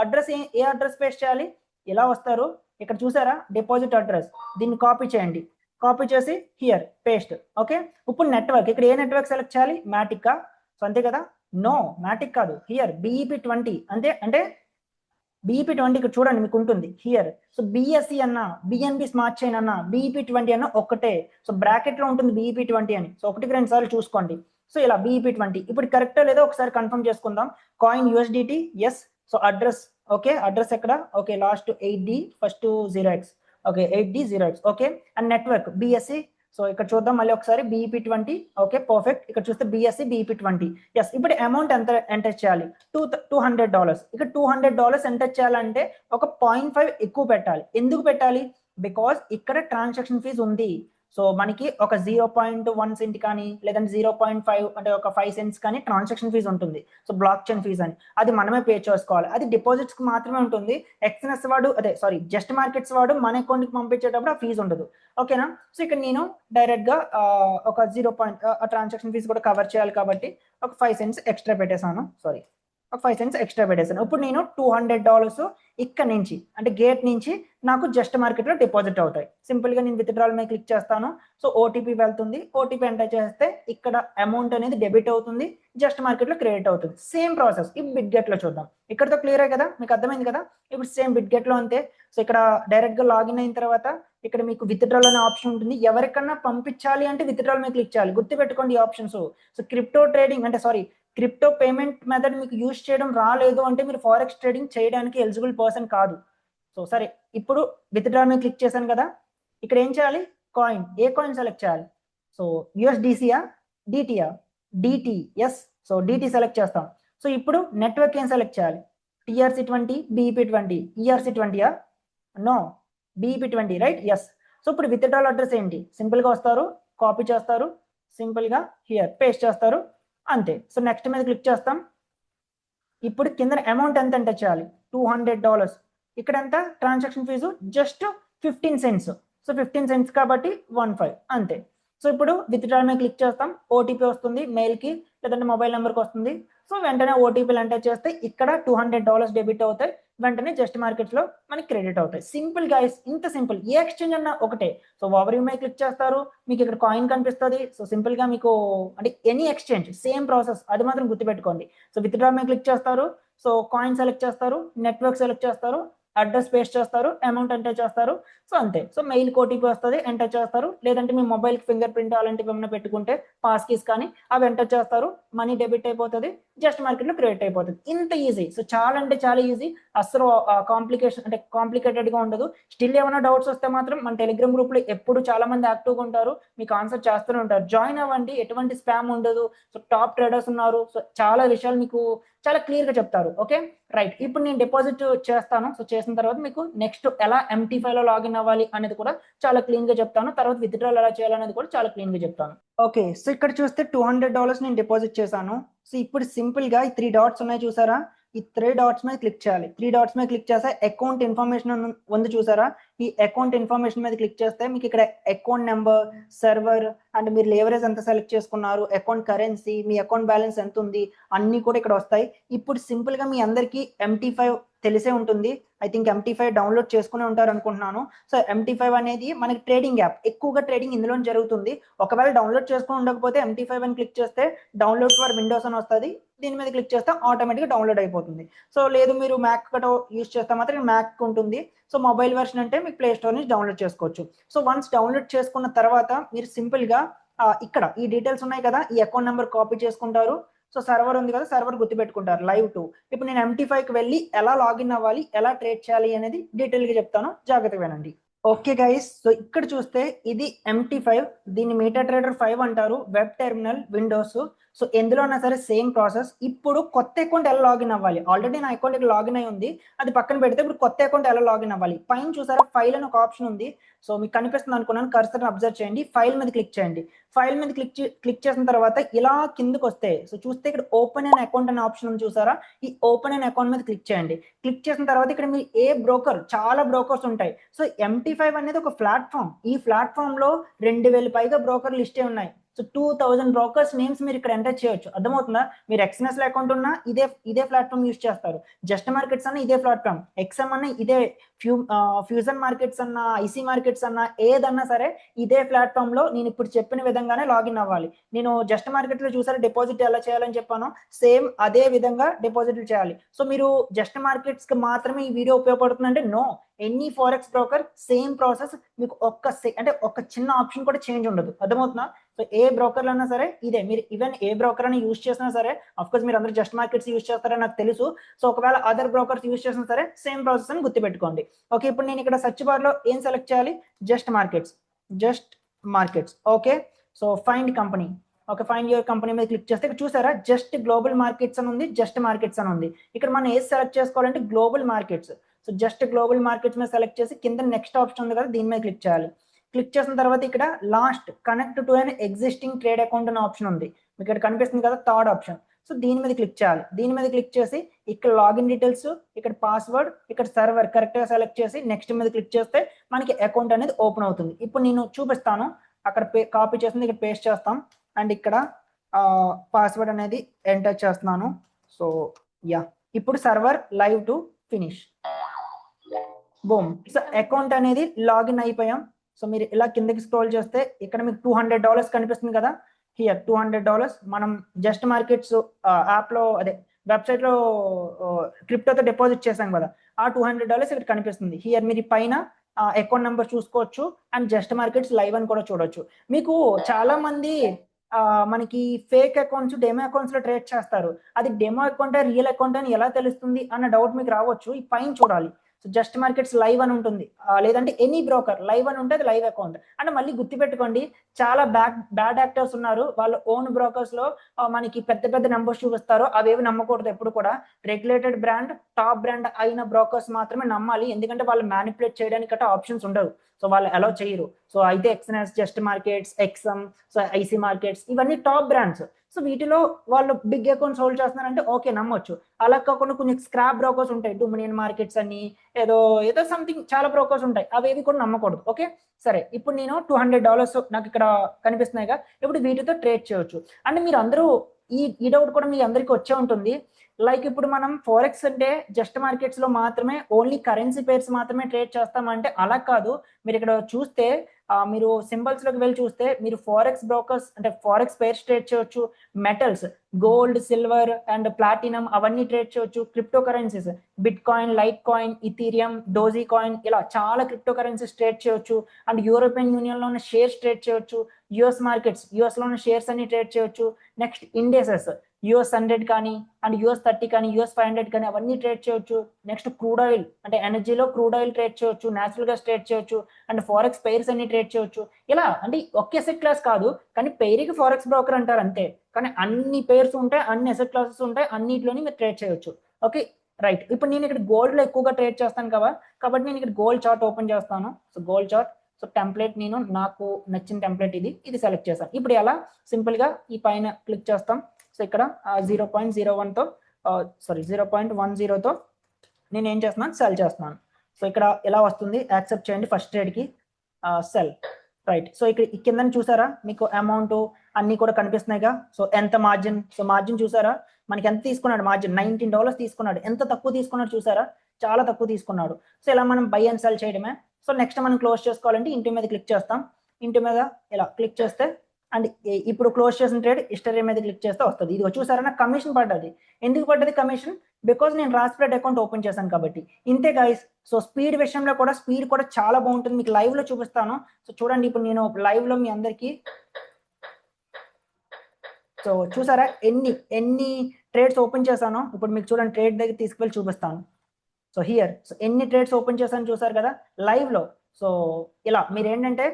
అడ్రస్ ఏ అడ్రస్ పేస్ట్ చేయాలి, ఇలా వస్తారు. ఇక్కడ చూసారా డిపాజిట్ అడ్రస్, దీన్ని కాపీ చేయండి. కాపీ చేసి హియర్ పేస్ట్. ఓకే, ఇప్పుడు నెట్వర్క్, ఇక్కడ ఏ నెట్వర్క్ సెలెక్ట్ చేయాలి, మ్యాటికా. సో అంతే కదా, నో మ్యాటిక్ కాదు, హియర్ BEP20. అంతే, అంటే BEP20 ఇక్కడ చూడండి మీకు ఉంటుంది హియర్. సో BSC అన్నా BNB స్మార్ట్ చైన్ అన్నా BEP20 అన్నా ఒక్కటే. సో బ్రాకెట్లో ఉంటుంది BEP20 అని. సో 1-2 సార్లు చూసుకోండి. సో ఇలా BEP20 ఇప్పుడు కరెక్టో లేదో ఒకసారి కన్ఫర్మ్ చేసుకుందాం. Coin USDT yes. So address okay, address ఎక్కడ, okay last 8D first 0x, okay 8D 0x. Okay, and network BSC. So ఇక్కడ చూద్దాం మళ్ళీ ఒకసారి BEP20. ఓకే పర్ఫెక్ట్, ఇక్కడ చూస్తే BSC BEP20 ఎస్. ఇప్పుడు అమౌంట్ ఎంత ఎంటర్ చేయాలి, $200. ఇక్కడ $200 ఎంటర్ చేయాలంటే ఒక 0.5 ఎక్కువ పెట్టాలి. ఎందుకు పెట్టాలి, బికాస్ ఇక్కడ ట్రాన్సాక్షన్ ఫీజు ఉంది. సో మనకి ఒక 0.1 సెంట్ కానీ లేదంటే 0.5 అంటే ఒక 5 cents కానీ ట్రాన్సాక్షన్ ఫీజు ఉంటుంది. సో బ్లాక్ చైన్ ఫీజు అని, అది మనమే పే చేసుకోవాలి. అది డిపాజిట్స్కి మాత్రమే ఉంటుంది. ఎక్స్ఎన్ఎస్ వాడు జస్ట్ మార్కెట్స్ వాడు మన అకౌంట్కి పంపించేటప్పుడు ఆ ఫీజు ఉండదు. ఓకేనా? సో ఇక్కడ నేను డైరెక్ట్గా ఒక 0. ట్రాన్సాక్షన్ ఫీజు కూడా కవర్ చేయాలి కాబట్టి ఒక 5 cents ఎక్స్ట్రా పెట్టేశాను. సారీ, ఒక 5 cents ఎక్స్ట్రా పెట్టేశాను. ఇప్పుడు నేను $200 ఇక్కడ నుంచి అంటే గేట్ నుంచి నాకు జస్ట్ మార్కెట్లో డిపాజిట్ అవుతాయి. సింపుల్గా నేను విత్డ్రాల్ మీద క్లిక్ చేస్తాను. సో ఓటీపీ వెళ్తుంది, ఓటీపీ ఎంటర్ చేస్తే ఇక్కడ అమౌంట్ అనేది డెబిట్ అవుతుంది, జస్ట్ మార్కెట్లో క్రెడిట్ అవుతుంది. సేమ్ ప్రాసెస్ ఇప్పుడు బిట్గెట్లో చూద్దాం. ఇక్కడతో క్లియరే కదా, మీకు అర్థమైంది కదా. ఇప్పుడు సేమ్ బిట్గెట్లో అంతే. సో ఇక్కడ డైరెక్ట్గా లాగిన్ అయిన తర్వాత ఇక్కడ మీకు విత్డ్రాల్ అనే ఆప్షన్ ఉంటుంది. ఎవరికన్నా పంపించాలి అంటే విత్డ్రాల్ మీద క్లిక్ చేయాలి. గుర్తుపెట్టుకోండి ఈ ఆప్షన్స్. సో క్రిప్టో ట్రేడింగ్ అంటే క్రిప్టో పేమెంట్ మెథడ్ మీకు యూజ్ చేయడం రాలేదు అంటే మీరు ఫారెక్స్ ట్రేడింగ్ చేయడానికి ఎలిజిబుల్ పర్సన్ కాదు. సో సరే, ఇప్పుడు విత్డ్రా మీద క్లిక్ చేశాను కదా, ఇక్కడ ఏం చేయాలి, కాయిన్, ఏ కాయిన్ సెలెక్ట్ చేయాలి. సో యూఎస్డిసియా, డిటియా, DT, yes. So DT select చేస్తాం. సో ఇప్పుడు నెట్వర్క్ ఏం సెలెక్ట్ చేయాలి, TRC20, BEP20, ERC20యా, no, BEP20, right, yes. So ఇప్పుడు విత్డ్రాల్ అడ్రస్ ఏంటి, సింపుల్గా వస్తారు, కాపీ చేస్తారు, సింపుల్గా హియర్ పేస్ట్ చేస్తారు, అంతే. సో నెక్స్ట్ మీద క్లిక్ చేస్తాం. ఇప్పుడు కింద అమౌంట్ ఎంత ఎంటర్ చేయాలి, $200. ఇక్కడ ఎంత transaction fee, just 15 cents. So 15 cents కాబట్టి 15, అంతే. సో ఇప్పుడు విత్డ్రాల్ మీద క్లిక్ చేస్తాం, ఓటీపీ వస్తుంది మెయిల్కి లేదంటే మొబైల్ నెంబర్కి వస్తుంది. సో వెంటనే ఓటీపీలు ఎంటర్ చేస్తే ఇక్కడ $200 డెబిట్ అవుతాయి, వెంటనే జస్ట్ మార్కెట్స్లో మనకి క్రెడిట్ అవుతాయి. సింపుల్ గైస్, ఇంత సింపుల్. ఏ ఎక్స్చేంజ్ అన్నా ఒకటే. సో ఓవర్ వ్యూ మీద క్లిక్ చేస్తారు, మీకు ఇక్కడ కాయిన్ కనిపిస్తుంది. సో సింపుల్గా మీకు అంటే ఎనీ ఎక్స్చేంజ్ సేమ్ ప్రాసెస్, అది మాత్రం గుర్తుపెట్టుకోండి. సో విత్డ్రా మీద క్లిక్ చేస్తారు, సో కాయిన్ సెలెక్ట్ చేస్తారు, నెట్వర్క్ సెలెక్ట్ చేస్తారు, అడ్రస్ పేస్ట్ చేస్తారు, అమౌంట్ ఎంటర్ చేస్తారు. సో అంతే. సో మెయిల్ ఓటీపీ వస్తుంది, ఎంటర్ చేస్తారు. లేదంటే మీ మొబైల్కి ఫింగర్ ప్రింట్ అలాంటివి ఏమైనా పెట్టుకుంటే పాస్ కీస్ కానీ అవి ఎంటర్ చేస్తారు, మనీ డెబిట్ అయిపోతుంది, జస్ట్ మార్కెట్లో క్రెడిట్ అయిపోతుంది. ఇంత ఈజీ. సో చాలా అంటే చాలా ఈజీ, అసలు కాంప్లికేషన్ అంటే కాంప్లికేటెడ్గా ఉండదు. స్టిల్ ఏమైనా డౌట్స్ వస్తే మాత్రం మన టెలిగ్రామ్ గ్రూప్లో ఎప్పుడు చాలా మంది యాక్టివ్గా ఉంటారు, మీకు ఆన్సర్ చేస్తూనే ఉంటారు. జాయిన్ అవ్వండి, ఎటువంటి స్పామ్ ఉండదు. సో టాప్ ట్రేడర్స్ ఉన్నారు. సో చాలా విషయాలు మీకు చాలా క్లియర్గా చెప్తారు. Okay, right. ఇప్పుడు నేను డిపాజిట్ చేస్తాను. సో చేసిన తర్వాత మీకు నెక్స్ట్ ఎలా MT5లో లాగిన్ అవ్వాలి అనేది కూడా చాలా క్లీన్గా చెప్తాను. తర్వాత విత్డ్రాల్ ఎలా చేయాలనేది కూడా చాలా క్లీన్గా చెప్తాను. ఓకే, సో ఇక్కడ చూస్తే $200 నేను డిపాజిట్ చేశాను. సో ఇప్పుడు సింపుల్గా ఈ 3 డాట్స్ ఉన్నాయి చూసారా, ఈ 3 డాట్స్ మీద క్లిక్ చేయాలి. 3 డాట్స్ మీద క్లిక్ చేస్తే అకౌంట్ ఇన్ఫర్మేషన్ ఉంది చూసారా, ఈ అకౌంట్ ఇన్ఫర్మేషన్ మీద క్లిక్ చేస్తే మీకు ఇక్కడ అకౌంట్ నెంబర్, సర్వర్ అండ్ మీరు లేవరేజ్ ఎంత సెలెక్ట్ చేసుకున్నారు, అకౌంట్ కరెన్సీ, మీ అకౌంట్ బ్యాలెన్స్ ఎంత ఉంది, అన్నీ కూడా ఇక్కడ వస్తాయి. ఇప్పుడు సింపుల్గా మీ అందరికీ MT5 తెలిసే ఉంటుంది. ఐ థింక్ MT5 డౌన్లోడ్ చేసుకునే ఉంటారు అనుకుంటున్నాను. సో MT5 అనేది మనకి ట్రేడింగ్ యాప్, ఎక్కువగా ట్రేడింగ్ ఇందులో జరుగుతుంది. ఒకవేళ డౌన్లోడ్ చేసుకుని ఉండకపోతే MT5 అని క్లిక్ చేస్తే డౌన్లోడ్ ఫర్ విండోస్ అని వస్తుంది, దీని మీద క్లిక్ చేస్తే ఆటోమేటిక్గా డౌన్లోడ్ అయిపోతుంది. సో లేదు మీరు మ్యాక్ గట్రా యూస్ చేస్తే మాత్రం మ్యాక్ ఉంటుంది. సో మొబైల్ వెర్షన్ అంటే మీకు ప్లే స్టోర్ నుంచి డౌన్లోడ్ చేసుకోవచ్చు. సో వన్స్ డౌన్లోడ్ చేసుకున్న తర్వాత మీరు సింపుల్గా ఇక్కడ ఈ డీటెయిల్స్ ఉన్నాయి కదా, ఈ అకౌంట్ నెంబర్ కాపీ చేసుకుంటారు. సో సర్వర్ ఉంది కదా, సర్వర్ గుర్తుపెట్టుకుంటారు, Live 2. ఇప్పుడు నేను MT5కి వెళ్ళి ఎలా లాగిన్ అవ్వాలి, ఎలా ట్రేడ్ చేయాలి అనేది డీటెయిల్గా చెప్తాను, జాగ్రత్తగా వినండి. ఓకే గైస్, సో ఇక్కడ చూస్తే ఇది MT5, దీన్ని MetaTrader 5 అంటారు, వెబ్ టెర్మినల్, విండోస్. సో ఎందులో అయినా సరే సేమ్ ప్రాసెస్. ఇప్పుడు కొత్త అకౌంట్ ఎలా లాగిన్ అవ్వాలి, ఆల్రెడీ నా అకౌంట్ ఇక్కడ లాగిన్ అయి ఉంది, అది పక్కన పెడితే ఇప్పుడు కొత్త అకౌంట్ ఎలా లాగిన్ అవ్వాలి. పైన చూసారా ఫైల్ అని ఒక ఆప్షన్ ఉంది. సో మీకు కనిపిస్తుంది అనుకున్నాను, కర్సర్ని అబ్జర్వ్ చేయండి, ఫైల్ మీద క్లిక్ చేయండి. ఫైల్ మీద క్లిక్ చేసిన తర్వాత ఇలా కిందకు వస్తే సో చూస్తే ఇక్కడ ఓపెన్ అన్ అకౌంట్ అనే ఆప్షన్ ఉంది చూసారా, ఈ ఓపెన్ అన్ అకౌంట్ మీద క్లిక్ చేయండి. క్లిక్ చేసిన తర్వాత ఇక్కడ మీరు ఏ బ్రోకర్, చాలా బ్రోకర్స్ ఉంటాయి. సో MT5 అనేది ఒక ప్లాట్ఫామ్, ఈ ప్లాట్ఫామ్ లో 2000 పైగా బ్రోకర్ లిస్టే ఉన్నాయి. సో 2000 బ్రోకర్స్ నేమ్స్ మీరు ఇక్కడ ఎంటర్ చేయొచ్చు. అర్థమవుతుందా, మీరు XNS లో అకౌంట్ ఉన్నా ఇదే ప్లాట్ఫామ్ యూస్ చేస్తారు, జస్ట్ మార్కెట్స్ అన్న ఇదే ప్లాట్ఫామ్, XM అన్న ఇదే, ఫ్యూజన్ మార్కెట్స్ అన్న, IC మార్కెట్స్ అన్న, ఏదన్నా సరే ఇదే ప్లాట్ఫామ్ లో నేను ఇప్పుడు చెప్పిన విధంగానే లాగిన్ అవ్వాలి. నేను జస్ట్ మార్కెట్ లో చూసారా డిపాజిట్ ఎలా చేయాలని చెప్పాను, సేమ్ అదే విధంగా డిపాజిట్లు చేయాలి. సో మీరు జస్ట్ మార్కెట్స్ కి మాత్రమే ఈ వీడియో ఉపయోగపడుతుందంటే no, any forex broker same process, మీకు ఒక్క చిన్న ఆప్షన్ కూడా చేంజ్ ఉండదు. అర్థమవుతుందా. సో ఏ బ్రోకర్లు అన్నా సరే ఇదే, మీరు ఈవెన్ ఏ బ్రోకర్ అని యూస్ చేసినా సరే, అఫ్కోర్స్ మీరు అందరూ జస్ట్ మార్కెట్స్ యూస్ చేస్తారని నాకు తెలుసు. సో ఒకవేళ అదర్ బ్రోకర్స్ యూస్ చేసినా సరే సేమ్ ప్రాసెస్ అని గుర్తుపెట్టుకోండి. ఓకే, ఇప్పుడు నేను ఇక్కడ సెర్చ్ బార్ లో ఏం సెలెక్ట్ చేయాలి, just markets. Okay, so find company. Okay, find your company మీద క్లిక్ చేస్తే ఇక్కడ చూసారా జస్ట్ గ్లోబల్ మార్కెట్స్ అని ఉంది, జస్ట్ మార్కెట్స్ అని ఉంది. ఇక్కడ మనం ఏది సెలెక్ట్ చేసుకోవాలంటే global markets. So just global markets మీద సెలెక్ట్ చేసి కింద నెక్స్ట్ ఆప్షన్ ఉంది కదా, దీని మీద క్లిక్ చేయాలి. క్లిక్ చేసిన తర్వాత ఇక్కడ last connect to an existing trade account అనే ఆప్షన్ ఉంది, మీకు ఇక్కడ కనిపిస్తుంది కదా, థర్డ్ ఆప్షన్. సో దీని మీద క్లిక్ చేయాలి. దీని మీద క్లిక్ చేసి ఇక్కడ లాగిన్ డీటెయిల్స్, ఇక్కడ పాస్వర్డ్, ఇక్కడ సర్వర్ కరెక్ట్గా సెలెక్ట్ చేసి నెక్స్ట్ మీద క్లిక్ చేస్తే మనకి అకౌంట్ అనేది ఓపెన్ అవుతుంది. ఇప్పుడు నేను చూపిస్తాను, అక్కడ కాపీ చేసింది ఇక్కడ పేస్ట్ చేస్తాం అండ్ ఇక్కడ పాస్వర్డ్ అనేది ఎంటర్ చేస్తున్నాను. సో యా, ఇప్పుడు server Live 2 finish. Boom. So account అనేది లాగిన్ అయిపోయాం. సో మీరు ఇలా కిందకి స్క్రోల్ చేస్తే ఇక్కడ మీకు $200 కనిపిస్తుంది కదా, హియర్ $200 మనం జస్ట్ మార్కెట్స్ యాప్లో అదే వెబ్సైట్లో క్రిప్టోతో డిపాజిట్ చేసాం కదా, ఆ $200 ఇక్కడ కనిపిస్తుంది. హియర్ మీరు పైన అకౌంట్ నెంబర్ చూసుకోవచ్చు అండ్ జస్ట్ మార్కెట్స్ లైవ్ అని కూడా చూడొచ్చు. మీకు చాలా మంది మనకి ఫేక్ అకౌంట్స్, డెమో అకౌంట్స్ లో ట్రేడ్ చేస్తారు. అది డెమో అకౌంట్ రియల్ అకౌంట్ అని ఎలా తెలుస్తుంది అన్న డౌట్ మీకు రావచ్చు. ఈ పైన చూడాలి. సో జస్ట్ మార్కెట్స్ లైవ్ అని ఉంటుంది, లేదంటే ఎనీ బ్రోకర్ లైవ్ అని ఉంటుంది, లైవ్ అకౌంట్ అంటే. మళ్ళీ గుర్తుపెట్టుకోండి, చాలా బ్యాడ్ యాక్టర్స్ ఉన్నారు. వాళ్ళ ఓన్ బ్రోకర్స్ లో మనకి పెద్ద పెద్ద నెంబర్స్ చూపిస్తారు. అవేవి నమ్మకూడదు ఎప్పుడు కూడా. రెగ్యులేటెడ్ బ్రాండ్, టాప్ బ్రాండ్ అయిన బ్రోకర్స్ మాత్రమే నమ్మాలి, ఎందుకంటే వాళ్ళు మ్యానిపులేట్ చేయడానికి గట్రా ఆప్షన్స్ ఉండవు. సో వాళ్ళు అలౌ చేయరు. సో అయితే XNS, just markets, XM, so IC markets ఇవన్నీ టాప్ బ్రాండ్స్. సో వీటిలో వాళ్ళు బిగ్ అకౌంట్స్ హోల్డ్ చేస్తున్నారంటే ఓకే నమ్మొచ్చు. అలా కాకుండా కొన్ని స్క్రాప్ బ్రోకర్స్ ఉంటాయి, డొమినియన్ మార్కెట్స్ అని ఏదో ఏదో సంథింగ్ చాలా బ్రోకర్స్ ఉంటాయి, అవేవి కూడా నమ్మకూడదు. ఓకే సరే, ఇప్పుడు నేను $200 నాకు ఇక్కడ కనిపిస్తున్నాయిగా, ఇప్పుడు వీటితో ట్రేడ్ చేయొచ్చు. అంటే మీరు అందరూ ఈ డౌట్ కూడా మీ అందరికీ వచ్చే ఉంటుంది. లైక్ ఇప్పుడు మనం ఫోరెక్స్ అంటే జస్ట్ మార్కెట్స్ లో మాత్రమే ఓన్లీ కరెన్సీ పేర్స్ మాత్రమే ట్రేడ్ చేస్తామంటే అలా కాదు. మీరు ఇక్కడ చూస్తే మీరు సింబల్స్ లోకి వెళ్ళి చూస్తే మీరు ఫోరెక్స్ బ్రోకర్స్ అంటే ఫోరెక్స్ పేర్స్ ట్రేడ్ చేయొచ్చు, metals, gold, silver and platinum అవన్నీ ట్రేడ్ చేయొచ్చు, crypto currencies, bit coin, light coin, Ethereum, doji coin, ఇలా చాలా క్రిప్టో కరెన్సీస్ ట్రేడ్ చేయొచ్చు. అండ్ యూరోపియన్ యూనియన్ లో ఉన్న షేర్స్ ట్రేడ్ చేయొచ్చు, యుఎస్ మార్కెట్స్, యుఎస్ లో ఉన్న షేర్స్ అన్ని ట్రేడ్ చేయొచ్చు. నెక్స్ట్ ఇండెక్సెస్, US 100 కానీ అండ్ US 30 కానీ US 500 కానీ అవన్నీ ట్రేడ్ చేయొచ్చు. నెక్స్ట్ క్రూడ్ ఆయిల్ అంటే ఎనర్జీలో క్రూడ్ ఆయిల్ ట్రేడ్ చేయొచ్చు, న్యాచురల్ గ్యాస్ ట్రేడ్ చేయొచ్చు అండ్ ఫారెక్స్ పెయిర్స్ అన్ని ట్రేడ్ చేయొచ్చు. ఇలా అంటే ఒకే అసెట్ క్లాస్ కాదు, కానీ పెయిర్కి ఫారెక్స్ బ్రోకర్ అంటారు అంతే, కానీ అన్ని పేర్స్ ఉంటాయి, అన్ని అసెట్ క్లాసెస్ ఉంటాయి, అన్నిటిలోని మీరు ట్రేడ్ చేయొచ్చు. Okay right. ఇప్పుడు నేను ఇక్కడ గోల్డ్ లో ఎక్కువగా ట్రేడ్ చేస్తాను కదా, కాబట్టి నేను ఇక్కడ గోల్డ్ చార్ట్ ఓపెన్ చేస్తాను. So gold chart, so template నేను నాకు నచ్చిన టెంప్లెట్ ఇది సెలెక్ట్ చేశాను. ఇప్పుడు ఎలా సింపుల్ గా ఈ పైన క్లిక్ చేస్తాం. సో ఇక్కడ 0.01తో 0.10తో నేను ఏం చేస్తున్నాను, సెల్ చేస్తున్నాను. సో ఇక్కడ ఎలా వస్తుంది, యాక్సెప్ట్ చేయండి ఫస్ట్ ట్రేడ్కి, సెల్ రైట్. సో ఇక్కడ కింద చూసారా మీకు అమౌంట్ అన్ని కూడా కనిపిస్తున్నాయిగా. సో ఎంత మార్జిన్, సో మార్జిన్ చూసారా మనకి ఎంత తీసుకున్నాడు, మార్జిన్ $19 తీసుకున్నాడు. ఎంత తక్కువ తీసుకున్నాడు చూసారా, చాలా తక్కువ తీసుకున్నాడు. సో ఇలా మనం బై అండ్ సెల్ చేయడమే. సో నెక్స్ట్ మనం క్లోజ్ చేసుకోవాలంటే ఇంటి మీద క్లిక్ చేస్తాం. ఇంటి మీద ఇలా క్లిక్ చేస్తే అండ్ ఇప్పుడు క్లోజ్ చేసిన ట్రేడ్ హిస్టరీ మీద క్లిక్ చేస్తే వస్తుంది. ఇది చూసారా నాకు కమిషన్ పడ్డది. ఎందుకు పడ్డది కమిషన్, బికాజ్ నేను రాస్ప్రెడ్ అకౌంట్ ఓపెన్ చేశాను కాబట్టి. ఇంతే గైస్. సో స్పీడ్ విషయంలో కూడా స్పీడ్ కూడా చాలా బాగుంటుంది, మీకు లైవ్ లో చూపిస్తాను. సో చూడండి, ఇప్పుడు నేను లైవ్ లో మీ అందరికి సో చూసారా ఎన్ని ట్రేడ్స్ ఓపెన్ చేశాను. ఇప్పుడు మీకు చూడండి, ట్రేడ్ దగ్గర తీసుకువెళ్ళి చూపిస్తాను. సో హియర్, సో ఎన్ని ట్రేడ్స్ ఓపెన్ చేశాను చూసారు కదా లైవ్ లో. సో ఇలా మీరు ఏంటంటే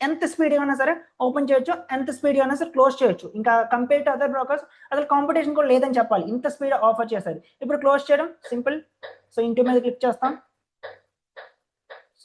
ఎంత స్పీడ్గా అయినా సరే ఓపెన్ చేయొచ్చు, ఎంత స్పీడ్గా అయినా సరే క్లోజ్ చేయొచ్చు. ఇంకా కంపేర్ టు అదర్ బ్రోకర్స్ అసలు కాంపిటీషన్ కూడా లేదని చెప్పాలి, ఇంత స్పీడ్ ఆఫర్ చేశారు. ఇప్పుడు క్లోజ్ చేయడం సింపుల్. సో ఇంటి మీద క్లిక్ చేస్తాం.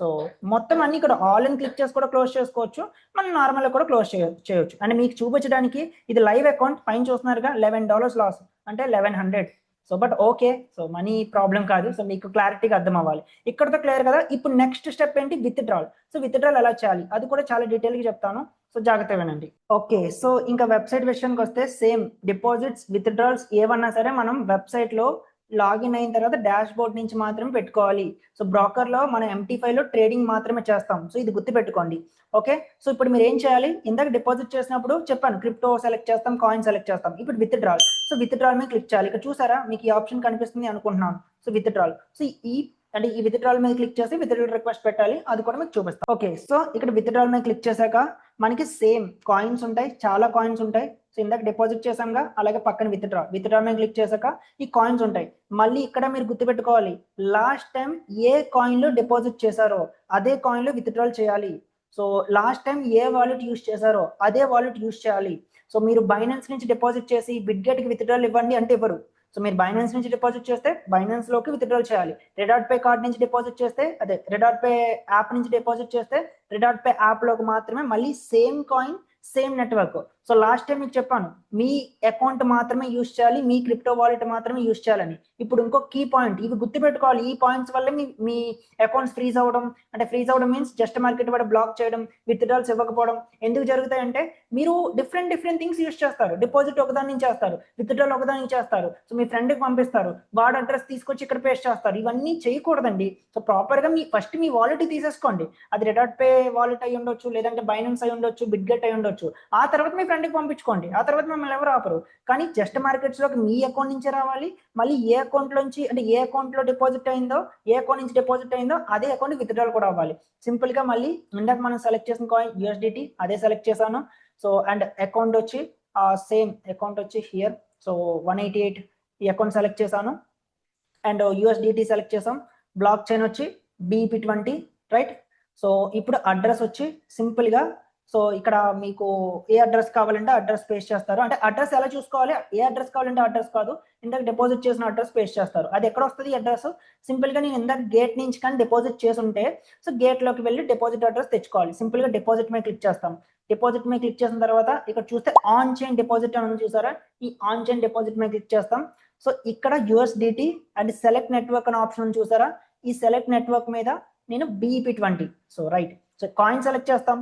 సో మొత్తం అన్ని ఇక్కడ ఆల్ ఇన్ క్లిక్ చేసి కూడా క్లోజ్ చేసుకోవచ్చు, మనం నార్మల్గా కూడా క్లోజ్ చేయొచ్చు. అంటే మీకు చూపించడానికి ఇది లైవ్ అకౌంట్. పైన చూస్తున్నారుగా $11 లాస్ అంటే 1100. So but okay, so money problem కాదు. సో మీకు క్లారిటీగా అర్థం అవ్వాలి. ఇక్కడతో క్లియర్ కదా. ఇప్పుడు నెక్స్ట్ స్టెప్ ఏంటి, విత్డ్రాల్. సో విత్డ్రాల్ ఎలా చేయాలి అది కూడా చాలా డీటెయిల్గా చెప్తాను. సో జాగ్రత్తగా వినండి. ఓకే, సో ఇంకా వెబ్సైట్ విషయానికి వస్తే సేమ్ డిపాజిట్స్, విత్డ్రాల్స్ ఏమన్నా సరే మనం వెబ్సైట్లో లాగిన్ అయిన తర్వాత డాష్ బోర్డ్ నుంచి మాత్రమే పెట్టుకోవాలి. సో బ్రోకర్లో మనం MT5లో ట్రేడింగ్ మాత్రమే చేస్తాం. సో ఇది గుర్తుపెట్టుకోండి. ఓకే, సో ఇప్పుడు మీరు ఏం చేయాలి, ఇందాక డిపాజిట్ చేసినప్పుడు చెప్పాను క్రిప్టో సెలెక్ట్ చేస్తాం, కాయిన్ సెలెక్ట్ చేస్తాం. ఇప్పుడు విత్డ్రాల్. సో విత్డ్రాల్ మీద క్లిక్ చేయాలి. ఇక్కడ చూసారా మీకు ఈ ఆప్షన్ కనిపిస్తుంది అనుకుంటున్నాను. So withdrawal. సో ఈ విత్డ్రాల్ మీద క్లిక్ చేసి విత్డ్రాల్ రిక్వెస్ట్ పెట్టాలి, అది కూడా మీకు చూపిస్తాం. ఓకే, సో ఇక్కడ విత్డ్రాల్ మీద క్లిక్ చేశాక మనకి సేమ్ కాయిన్స్ ఉంటాయి, చాలా కాయిన్స్ ఉంటాయి. సో ఇందాక డిపాజిట్ చేసాంగా, అలాగే పక్కన విత్డ్రాల్ మీద క్లిక్ చేశాక ఈ కాయిన్స్ ఉంటాయి. మళ్ళీ ఇక్కడ మీరు గుర్తుపెట్టుకోవాలి, లాస్ట్ టైం ఏ కాయిన్ లో డిపాజిట్ చేశారో అదే కాయిన్ లో విత్డ్రాల్ చేయాలి. సో లాస్ట్ టైం ఏ వాలెట్ యూస్ చేశారో అదే వాలెట్ యూస్ చేయాలి. సో మీరు బైనాన్స్ నుంచి డిపాజిట్ చేసి బిట్గెట్కి విత్డ్రాల్ ఇవ్వండి అంటే ఇవ్వరు. సో మీరు బైనాన్స్ నుంచి డిపాజిట్ చేస్తే బైనాన్స్ లోకి విత్డ్రాల్ చేయాలి. రెడాట్ పే కార్డ్ నుంచి డిపాజిట్ చేస్తే, అదే రెడాట్ పే యాప్ నుంచి డిపాజిట్ చేస్తే రెడాట్ పే యాప్ లోకి మాత్రమే మళ్ళీ same coin same network so last time మీకు చెప్పాను, మీ అకౌంట్ మాత్రమే యూజ్ చేయాలి, మీ క్రిప్టో వాలెట్ మాత్రమే యూజ్ చేయాలని. ఇప్పుడు ఇంకో కీ పాయింట్, ఇవి గుర్తుపెట్టుకోవాలి. ఈ పాయింట్స్ వల్ల మీ అకౌంట్స్ ఫ్రీజ్ అవ్వడం, అంటే ఫ్రీజ్ అవ్వడం మీన్స్ జస్ట్ మార్కెట్ వాడు బ్లాక్ చేయడం, విత్డ్రాల్స్ ఇవ్వకపోవడం ఎందుకు జరుగుతాయంటే, మీరు డిఫరెంట్ థింగ్స్ యూజ్ చేస్తారు. డిపాజిట్ ఒకదాని నుంచి చేస్తారు, విత్డ్రాల్ ఒకదాని నుంచి చేస్తారు, సో మీ ఫ్రెండ్కి పంపిస్తారు, వాడు అడ్రస్ తీసుకొచ్చి ఇక్కడ పేస్ట్ చేస్తారు. ఇవన్నీ చేయకూడదండి. సో ప్రాపర్గా ఫస్ట్ మీ వాలెట్ తీసేసుకోండి. అది రెడాట్ పే వాలెట్ అయి ఉండొచ్చు, లేదంటే బైనాన్స్ అయి ఉండొచ్చు, బిట్గెట్ అయి ఉండొచ్చు. ఆ తర్వాత మీ ఫ్రెండ్కి పంపించుకోండి, ఆ తర్వాత మిమ్మల్ని ఎవరు ఆపరు. కానీ జస్ట్ మార్కెట్స్లోకి మీ అకౌంట్ నుంచే రావాలి. మళ్ళీ ఏ అకౌంట్ నుంచి, అంటే ఏ అకౌంట్లో డిపాజిట్ అయిందో, ఏ అకౌంట్ నుంచి డిపాజిట్ అయిందో అదే అకౌంట్ విత్డ్రాల్ కూడా అవ్వాలి. సింపుల్గా మళ్ళీ ఇందాక మనం సెలెక్ట్ చేసిన కాయిన్ యూఎస్డిటీ అదే సెలెక్ట్ చేశాను. సో అండ్ అకౌంట్ వచ్చి సేమ్ అకౌంట్ వచ్చి హియర్. సో 188 ఈ అకౌంట్ సెలెక్ట్ చేశాను. అండ్ యూఎస్డిటీ సెలెక్ట్ చేసాం. బ్లాక్ చైన్ వచ్చి BEP20, రైట్. సో ఇప్పుడు అడ్రస్ వచ్చి సింపుల్గా, సో ఇక్కడ మీకు ఏ అడ్రస్ కావాలంటే అడ్రస్ పేస్ట్ చేస్తారు. అంటే అడ్రస్ ఎలా చూసుకోవాలి, ఏ అడ్రస్ కావాలంటే అడ్రస్ కాదు, ఇందాక డిపాజిట్ చేసిన అడ్రస్ పేస్ట్ చేస్తారు. అది ఎక్కడ వస్తుంది అడ్రస్? సింపుల్గా నేను ఇందాక గేట్ నుంచి కానీ డిపాజిట్ చేసి ఉంటే, సో గేట్లోకి వెళ్ళి డిపాజిట్ అడ్రస్ తెచ్చుకోవాలి. సింపుల్గా డిపాజిట్ మీద క్లిక్ చేస్తాం. డిపాజిట్ మీద క్లిక్ చేసిన తర్వాత ఇక్కడ చూస్తే ఆన్ చైన్ డిపాజిట్ అని చూసారా, ఈ ఆన్ చైన్ డిపాజిట్ మీద క్లిక్ చేస్తాం. సో ఇక్కడ యూఎస్డిటీ అండ్ సెలెక్ట్ నెట్వర్క్ అనే ఆప్షన్ చూసారా, ఈ సెలెక్ట్ నెట్వర్క్ మీద నేను BEP20. So right. So coin select చేస్తాం,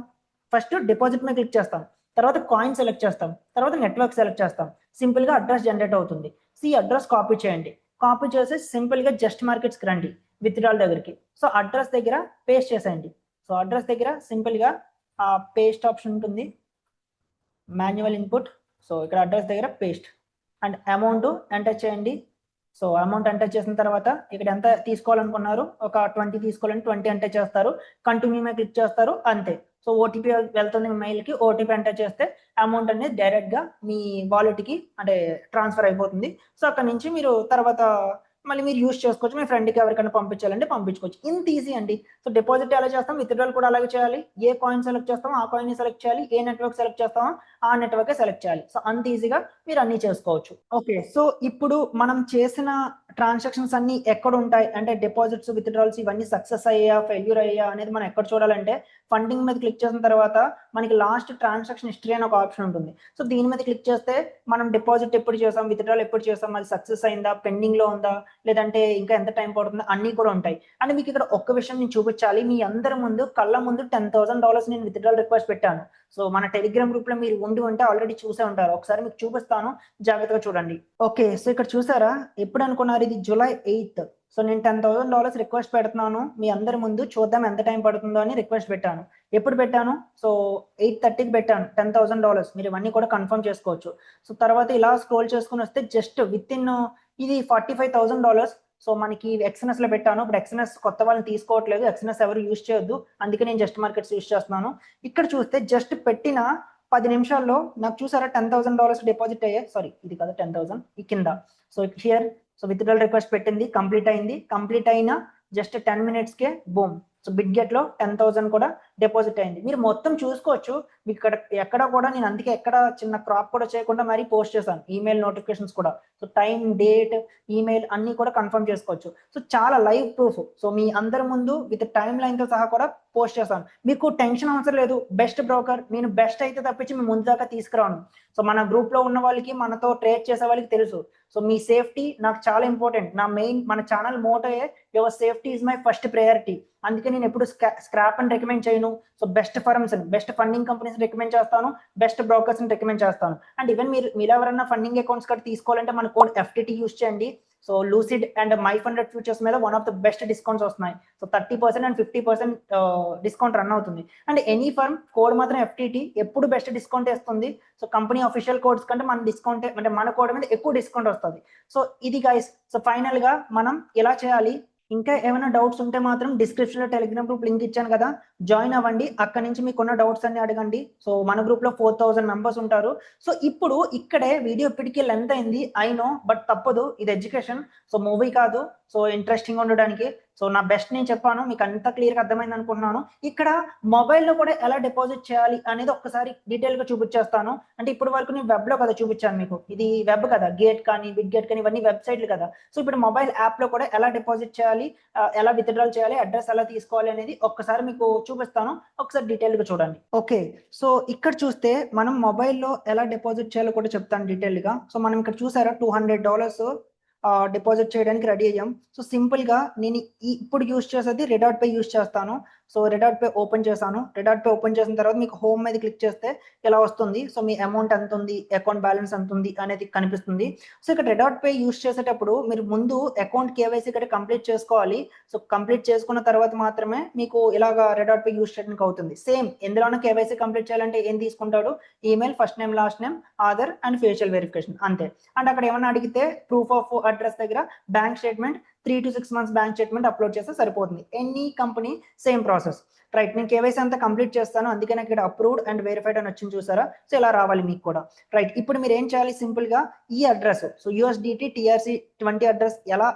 ఫస్ట్ డిపాజిట్ మీద క్లిక్ చేస్తాం, తర్వాత కాయిన్ సెలెక్ట్ చేస్తాం, తర్వాత నెట్వర్క్ సెలెక్ట్ చేస్తాం. సింపుల్గా అడ్రస్ జనరేట్ అవుతుంది. సో ఈ అడ్రస్ కాపీ చేయండి. కాపీ చేసి సింపుల్గా జస్ట్ మార్కెట్స్కి రండి, విత్డ్రాల్ దగ్గరికి. సో అడ్రస్ దగ్గర పేస్ట్ చేసేయండి. సో అడ్రస్ దగ్గర సింపుల్గా పేస్ట్ ఆప్షన్ ఉంటుంది, మాన్యువల్ ఇన్పుట్. సో ఇక్కడ అడ్రస్ దగ్గర పేస్ట్ అండ్ అమౌంట్ ఎంటర్ చేయండి. సో అమౌంట్ ఎంటర్ చేసిన తర్వాత ఇక్కడ ఎంత తీసుకోవాలనుకున్నారు, ఒక 20 తీసుకోవాలని 20 ఎంటర్ చేస్తారు. కంటిన్యూ మీద క్లిక్ చేస్తారు, అంతే. సో ఓటీపీ వెళ్తుంది మీ మెయిల్కి, ఓటీపీ ఎంటర్ చేస్తే అమౌంట్ అనేది డైరెక్ట్గా మీ వాలెట్కి అంటే ట్రాన్స్ఫర్ అయిపోతుంది. సో అక్కడ నుంచి మీరు తర్వాత మళ్ళీ మీరు యూస్ చేసుకోవచ్చు. మీ ఫ్రెండ్కి ఎవరికైనా పంపించాలంటే పంపించుకోవచ్చు. ఇంత ఈజీ అండి. సో డిపాజిట్ ఎలా చేస్తాం, విత్డ్రాల్ కూడా అలాగే చేయాలి. ఏ కాయిన్ సెలెక్ట్ చేస్తామో ఆ కాయిన్ సెలెక్ట్ చేయాలి, ఏ నెట్వర్క్ సెలెక్ట్ చేస్తామో ఆ నెట్వర్కే సెలెక్ట్ చేయాలి. సో అంత ఈజీగా మీరు అన్ని చేసుకోవచ్చు. ఓకే, సో ఇప్పుడు మనం చేసిన ట్రాన్సాక్షన్స్ అన్ని ఎక్కడ ఉంటాయి అంటే డిపాజిట్స్, విత్డ్రాల్స్ ఇవన్నీ సక్సెస్ అయ్యా, ఫెయిల్యూర్ అయ్యా అనేది మనం ఎక్కడ చూడాలంటే, ఫండింగ్ మీద క్లిక్ చేసిన తర్వాత మనకి లాస్ట్ ట్రాన్సాక్షన్ హిస్టరీ అని ఒక ఆప్షన్ ఉంటుంది. సో దీని మీద క్లిక్ చేస్తే మనం డిపాజిట్ ఎప్పుడు చేసాం, విత్డ్రాల్ ఎప్పుడు చేసాం, అది సక్సెస్ అయిందా, పెండింగ్ లో ఉందా, లేదంటే ఇంకా ఎంత టైం పడుతుందో అన్ని కూడా ఉంటాయి. అండ్ మీకు ఇక్కడ ఒక్క విషయం నేను చూపించాలి, మీ అందరి ముందు కళ్ళ ముందు $10,000 నేను విత్డ్రాల్ రిక్వెస్ట్ పెట్టాను. సో మన టెలిగ్రామ్ గ్రూప్ లో మీరు ఉంటే ఆల్రెడీ చూసే ఉంటారు. ఒకసారి మీకు చూపిస్తాను, జాగ్రత్తగా చూడండి. ఓకే, సో ఇక్కడ చూసారా, ఎప్పుడు అనుకున్నారు, ఇది July 8th. సో నేను $10,000 రిక్వెస్ట్ పెడుతున్నాను మీ అందరి ముందు, చూద్దాం ఎంత టైం పడుతుందో అని రిక్వెస్ట్ పెట్టాను. ఎప్పుడు పెట్టాను? సో 8:30కి పెట్టాను $10,000. మీరు ఇవన్నీ కూడా కన్ఫర్మ్ చేసుకోవచ్చు. సో తర్వాత ఇలా స్క్రోల్ చేసుకుని వస్తే జస్ట్ విత్ ఇన్ ఇది $45,000. సో మనకి ఎక్స్ఎన్ఎస్ లో పెట్టాను. ఇప్పుడు ఎక్స్ఎన్ఎస్ కొత్త వాళ్ళని తీసుకోవట్లేదు, ఎక్స్ఎన్ఎస్ ఎవరు యూజ్ చేయొద్దు, అందుకే నేను జస్ట్ మార్కెట్స్ యూజ్ చేస్తున్నాను. ఇక్కడ చూస్తే జస్ట్ పెట్టిన 10 నిమిషాల్లో నాకు చూసారా $10,000 డిపాజిట్ అయ్యాయి. సారీ, ఇది కదా 10,000, ఈ కింద. So here, so withdrawal request పెట్టింది, కంప్లీట్ అయింది. కంప్లీట్ అయిన జస్ట్ 10 minutesకే బూమ్, సో బిట్గెట్ లో 10,000 కూడా డిపాజిట్ అయింది. మీరు మొత్తం చూసుకోవచ్చు. మీకు ఇక్కడ ఎక్కడ కూడా నేను అందుకే ఎక్కడ చిన్న క్రాప్ కూడా చేయకుండా మరి పోస్ట్ చేశాను, ఈమెయిల్ నోటిఫికేషన్స్ కూడా. సో టైం, డేట్, ఈమెయిల్ అన్ని కూడా కన్ఫర్మ్ చేసుకోవచ్చు. సో చాలా లైవ్ ప్రూఫ్. సో మీ అందరి ముందు విత్ టైం లైన్ తో సహా కూడా పోస్ట్ చేశాను. మీకు టెన్షన్ అవసరం లేదు. బెస్ట్ బ్రోకర్ నేను, బెస్ట్ అయితే తప్పించి మీ ముందు దాకా తీసుకురాను. సో మన గ్రూప్ లో ఉన్న వాళ్ళకి, మనతో ట్రేడ్ చేసే వాళ్ళకి తెలుసు. సో మీ సేఫ్టీ నాకు చాలా ఇంపార్టెంట్. నా మెయిన్, మన channel motto your safety is my first priority. అందుకే నేను ఎప్పుడు స్క్రాప్ అని రికమెండ్ చేయను. So best firms, best funding companies recommend చేస్తాను, బెస్ట్ బ్రోకర్స్ ని రికమెండ్ చేస్తాను. అండ్ ఈవెన్ మీరు ఎవరైనా ఫండింగ్ అకౌంట్స్ కూడా తీసుకోవాలంటే మన కోడ్ FTT యూస్ చేయండి. So Lucid and MyFunded futures మీద one of the best discounts వస్తున్నాయి. సో 30% అండ్ 50% డిస్కౌంట్ రన్ అవుతుంది. అండ్ ఎనీ ఫర్మ్ కోడ్ మాత్రం FTT ఎప్పుడు బెస్ట్ డిస్కౌంట్ ఇస్తుంది. సో కంపెనీ అఫీషియల్ కోడ్స్ కంటే మన డిస్కౌంట్, అంటే మన కోడ్ మీద ఎక్కువ డిస్కౌంట్ వస్తుంది. సో ఇది గైస్. సో ఫైనల్ గా మనం ఎలా చేయాలి, ఇంకా ఏమైనా డౌట్స్ ఉంటే మాత్రం డిస్క్రిప్షన్ లో టెలిగ్రామ్ గ్రూప్ లింక్ ఇచ్చాను కదా, జాయిన్ అవ్వండి. అక్కడ నుంచి మీకు ఉన్న డౌట్స్ అన్ని అడగండి. సో మన గ్రూప్ లో 4,000 మెంబర్స్ ఉంటారు. సో ఇప్పుడు ఇక్కడే వీడియో ఇప్పటికీ లెంత్ అయింది, ఐ నో, బట్ తప్పదు, ఇది ఎడ్యుకేషన్, సో మూవీ కాదు. సో ఇంట్రెస్టింగ్ ఉండడానికి. సో నా బెస్ట్ నేను చెప్పాను, మీకు అంత క్లియర్గా అర్థమైంది అనుకుంటున్నాను. ఇక్కడ మొబైల్లో కూడా ఎలా డిపాజిట్ చేయాలి అనేది ఒక్కసారి డీటెయిల్గా చూపించేస్తాను. అంటే ఇప్పుడు వరకు నేను వెబ్లో కదా చూపించాను మీకు, ఇది వెబ్ కదా, గేట్ కానీ బిగ్ గేట్ కానీ ఇవన్నీ వెబ్సైట్లు కదా. సో ఇప్పుడు మొబైల్ యాప్లో కూడా ఎలా డిపాజిట్ చేయాలి, ఎలా విత్డ్రాల్ చేయాలి, అడ్రస్ ఎలా తీసుకోవాలి అనేది ఒక్కసారి మీకు చూపిస్తాను, ఒకసారి డీటెయిల్గా చూడండి. ఓకే, సో ఇక్కడ చూస్తే మనం మొబైల్లో ఎలా డిపాజిట్ చేయాలో కూడా చెప్తాను డీటెయిల్గా. సో మనం ఇక్కడ చూసారా $200 డిపాజిట్ చేయడానికి రెడీ అయ్యాం. సో సింపుల్గా నేను ఇప్పుడు యూస్ చేసేది రెడాట్ పే యూస్ చేస్తాను. సో రెడాట్ పే ఓపెన్ చేశాను. రెడాట్ పే ఓపెన్ చేసిన తర్వాత మీకు హోమ్ మీద క్లిక్ చేస్తే ఇలా వస్తుంది. సో మీ అమౌంట్ ఎంత ఉంది, అకౌంట్ బ్యాలెన్స్ ఎంత ఉంది అనేది కనిపిస్తుంది. సో ఇక్కడ రెడాట్ పే యూస్ చేసేటప్పుడు మీరు ముందు అకౌంట్ కేవైసీ ఇక్కడ కంప్లీట్ చేసుకోవాలి. సో కంప్లీట్ చేసుకున్న తర్వాత మాత్రమే మీకు ఇలాగా రెడాట్ పే యూస్ చేయడానికి అవుతుంది. సేమ్ ఎందులోనే కేవైసీ కంప్లీట్ చేయాలంటే ఏం తీసుకుంటాడు, email, first name, last name, Aadhaar and facial verification అంతే. అండ్ అక్కడ ఏమన్నా అడిగితే ప్రూఫ్ ఆఫ్ అడ్రస్ దగ్గర bank statement 3 to 6 months bank statement upload చేస్తే సరిపోతుంది. Any company same process. Right, నేను కేవైసీ అంతా కంప్లీట్ చేస్తాను, అందుకే నాకు ఇక్కడ అప్రూవ్డ్ అండ్ వెరిఫైడ్ అని వచ్చింది చూసారా. సో ఇలా రావాలి మీకు కూడా. రైట్, ఇప్పుడు మీరు ఏం చేయాలి, సింపుల్ గా ఈ address, so USDT TRC20 address ఎలా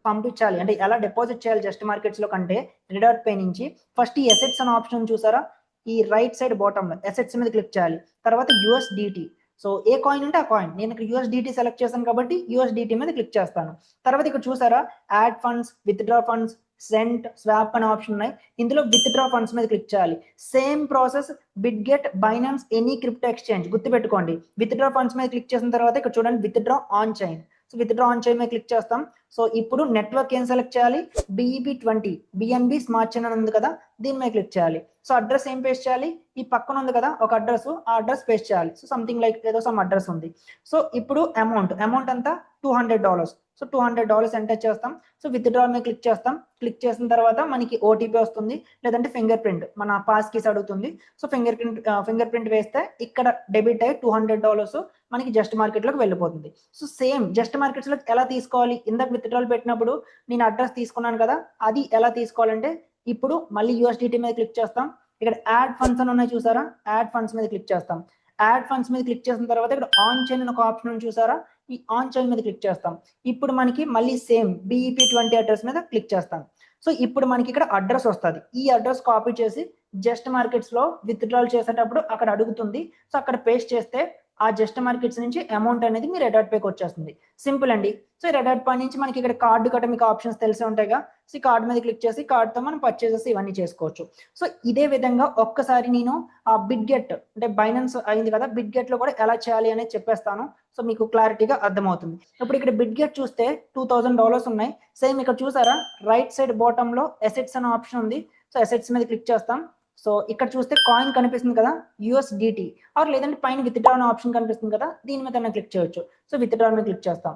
పంపించాలి అంటే ఎలా డిపాజిట్ చేయాలి జస్ట్ మార్కెట్స్ లో కంటే రెడాట్ పే నుంచి ఫస్ట్ ఈ అసెట్స్ అనే ఆప్షన్ చూసారా, ఈ రైట్ సైడ్ బాటమ్ లో అసెట్స్ మీద క్లిక్ చేయాలి. తర్వాత USDT, సో ఏ కాయిన్ ఉంటే ఆ కాయిన్, నేను ఇక్కడ USDT సెలెక్ట్ చేశాను కాబట్టి USDT మీద క్లిక్ చేస్తాను. తర్వాత ఇక్కడ చూసారా add funds, withdraw funds, cent, swap అనే ఆప్షన్ ఉన్నాయి. ఇందులో విత్డ్రా ఫండ్స్ మీద క్లిక్ చేయాలి. Same process Bitget, Binance, any crypto exchange గుర్తుపెట్టుకోండి. విత్డ్రా ఫండ్స్ మీద క్లిక్ చేసిన తర్వాత ఇక్కడ చూడండి withdraw on chain. So withdraw on chain మీద క్లిక్ చేస్తాం. సో ఇప్పుడు నెట్వర్క్ ఏం సెలెక్ట్ చేయాలి, BEP20 BNB స్మార్ట్ చైన్ అని ఉంది కదా, దీని మీద క్లిక్ చేయాలి. సో అడ్రస్ ఏం పేస్ట్ చేయాలి, ఈ పక్కన ఉంది కదా ఒక అడ్రస్, ఆ అడ్రస్ పేస్ట్ చేయాలి. సో సంథింగ్ లైక్ ఏదో సమ్ అడ్రస్ ఉంది. సో ఇప్పుడు అమౌంట్ అంతా $200. సో $200 ఎంటర్ చేస్తాం. సో విత్డ్రా మీద క్లిక్ చేస్తాం. క్లిక్ చేసిన తర్వాత మనకి OTP వస్తుంది, లేదంటే ఫింగర్ ప్రింట్, మన పాస్ కీస్ అడుగుతుంది. సో ఫింగర్ ప్రింట్ వేస్తే ఇక్కడ డెబిట్ అయ్యి $200 మనకి జస్ట్ మార్కెట్ లోకి వెళ్ళిపోతుంది. సో సేమ్ జస్ట్ మార్కెట్స్ లో ఎలా తీసుకోవాలి, ఇందాక విత్డ్రాల్ పెట్టినప్పుడు నేను అడ్రస్ తీసుకున్నాను కదా, అది ఎలా తీసుకోవాలంటే ఇప్పుడు మళ్ళీ USDT మీద క్లిక్ చేస్తాం. ఇక్కడ యాడ్ ఫండ్స్ అని ఉన్నాయి చూసారా, యాడ్ ఫండ్స్ మీద క్లిక్ చేస్తాం. యాడ్ ఫండ్స్ మీద క్లిక్ చేసిన తర్వాత ఇక్కడ ఆన్ చైన్ అని ఒక ఆప్షన్ చూసారా, ఈ ఆన్ చైన్ మీద క్లిక్ చేస్తాం. ఇప్పుడు మనకి మళ్ళీ సేమ్ BEP20 అడ్రస్ మీద క్లిక్ చేస్తాం. సో ఇప్పుడు మనకి ఇక్కడ అడ్రస్ వస్తుంది. ఈ అడ్రస్ కాపీ చేసి జస్ట్ మార్కెట్స్ లో విత్డ్రాల్ చేసేటప్పుడు అక్కడ అడుగుతుంది. సో అక్కడ పేస్ట్ చేస్తే ఆ జస్ట్ మార్కెట్స్ నుంచి అమౌంట్ అనేది మీ రెడాట్ పేకి వచ్చేస్తుంది. సింపుల్ అండి. సో రెడాట్ పే నుంచి మనకి ఇక్కడ కార్డు కట్ట మీకు ఆప్షన్స్ తెలిసే ఉంటాయిగా. సో కార్డు మీద క్లిక్ చేసి కార్డుతో మనం పర్చేసెస్ ఇవన్నీ చేసుకోవచ్చు. సో ఇదే విధంగా ఒక్కసారి నేను ఆ బిట్గెట్ అంటే బైనాన్స్ అయింది కదా, బిట్గెట్ లో కూడా ఎలా చేయాలి అనేది చెప్పేస్తాను. సో మీకు క్లారిటీగా అర్థమవుతుంది. ఇప్పుడు ఇక్కడ బిట్గెట్ చూస్తే $2000 ఉన్నాయి. సేమ్ ఇక్కడ చూసారా రైట్ సైడ్ బాటమ్ లో అసెట్స్ అనే ఆప్షన్ ఉంది. సో అసెట్స్ మీద క్లిక్ చేస్తాం. సో ఇక్కడ చూస్తే కాయిన్ కనిపిస్తుంది కదా, USDT, ఆర్ లేదంటే పైన విత్డ్రా అనే ఆప్షన్ కనిపిస్తుంది కదా, దీని మీద క్లిక్ చేయొచ్చు. సో విత్డ్రా మీద క్లిక్ చేస్తాం.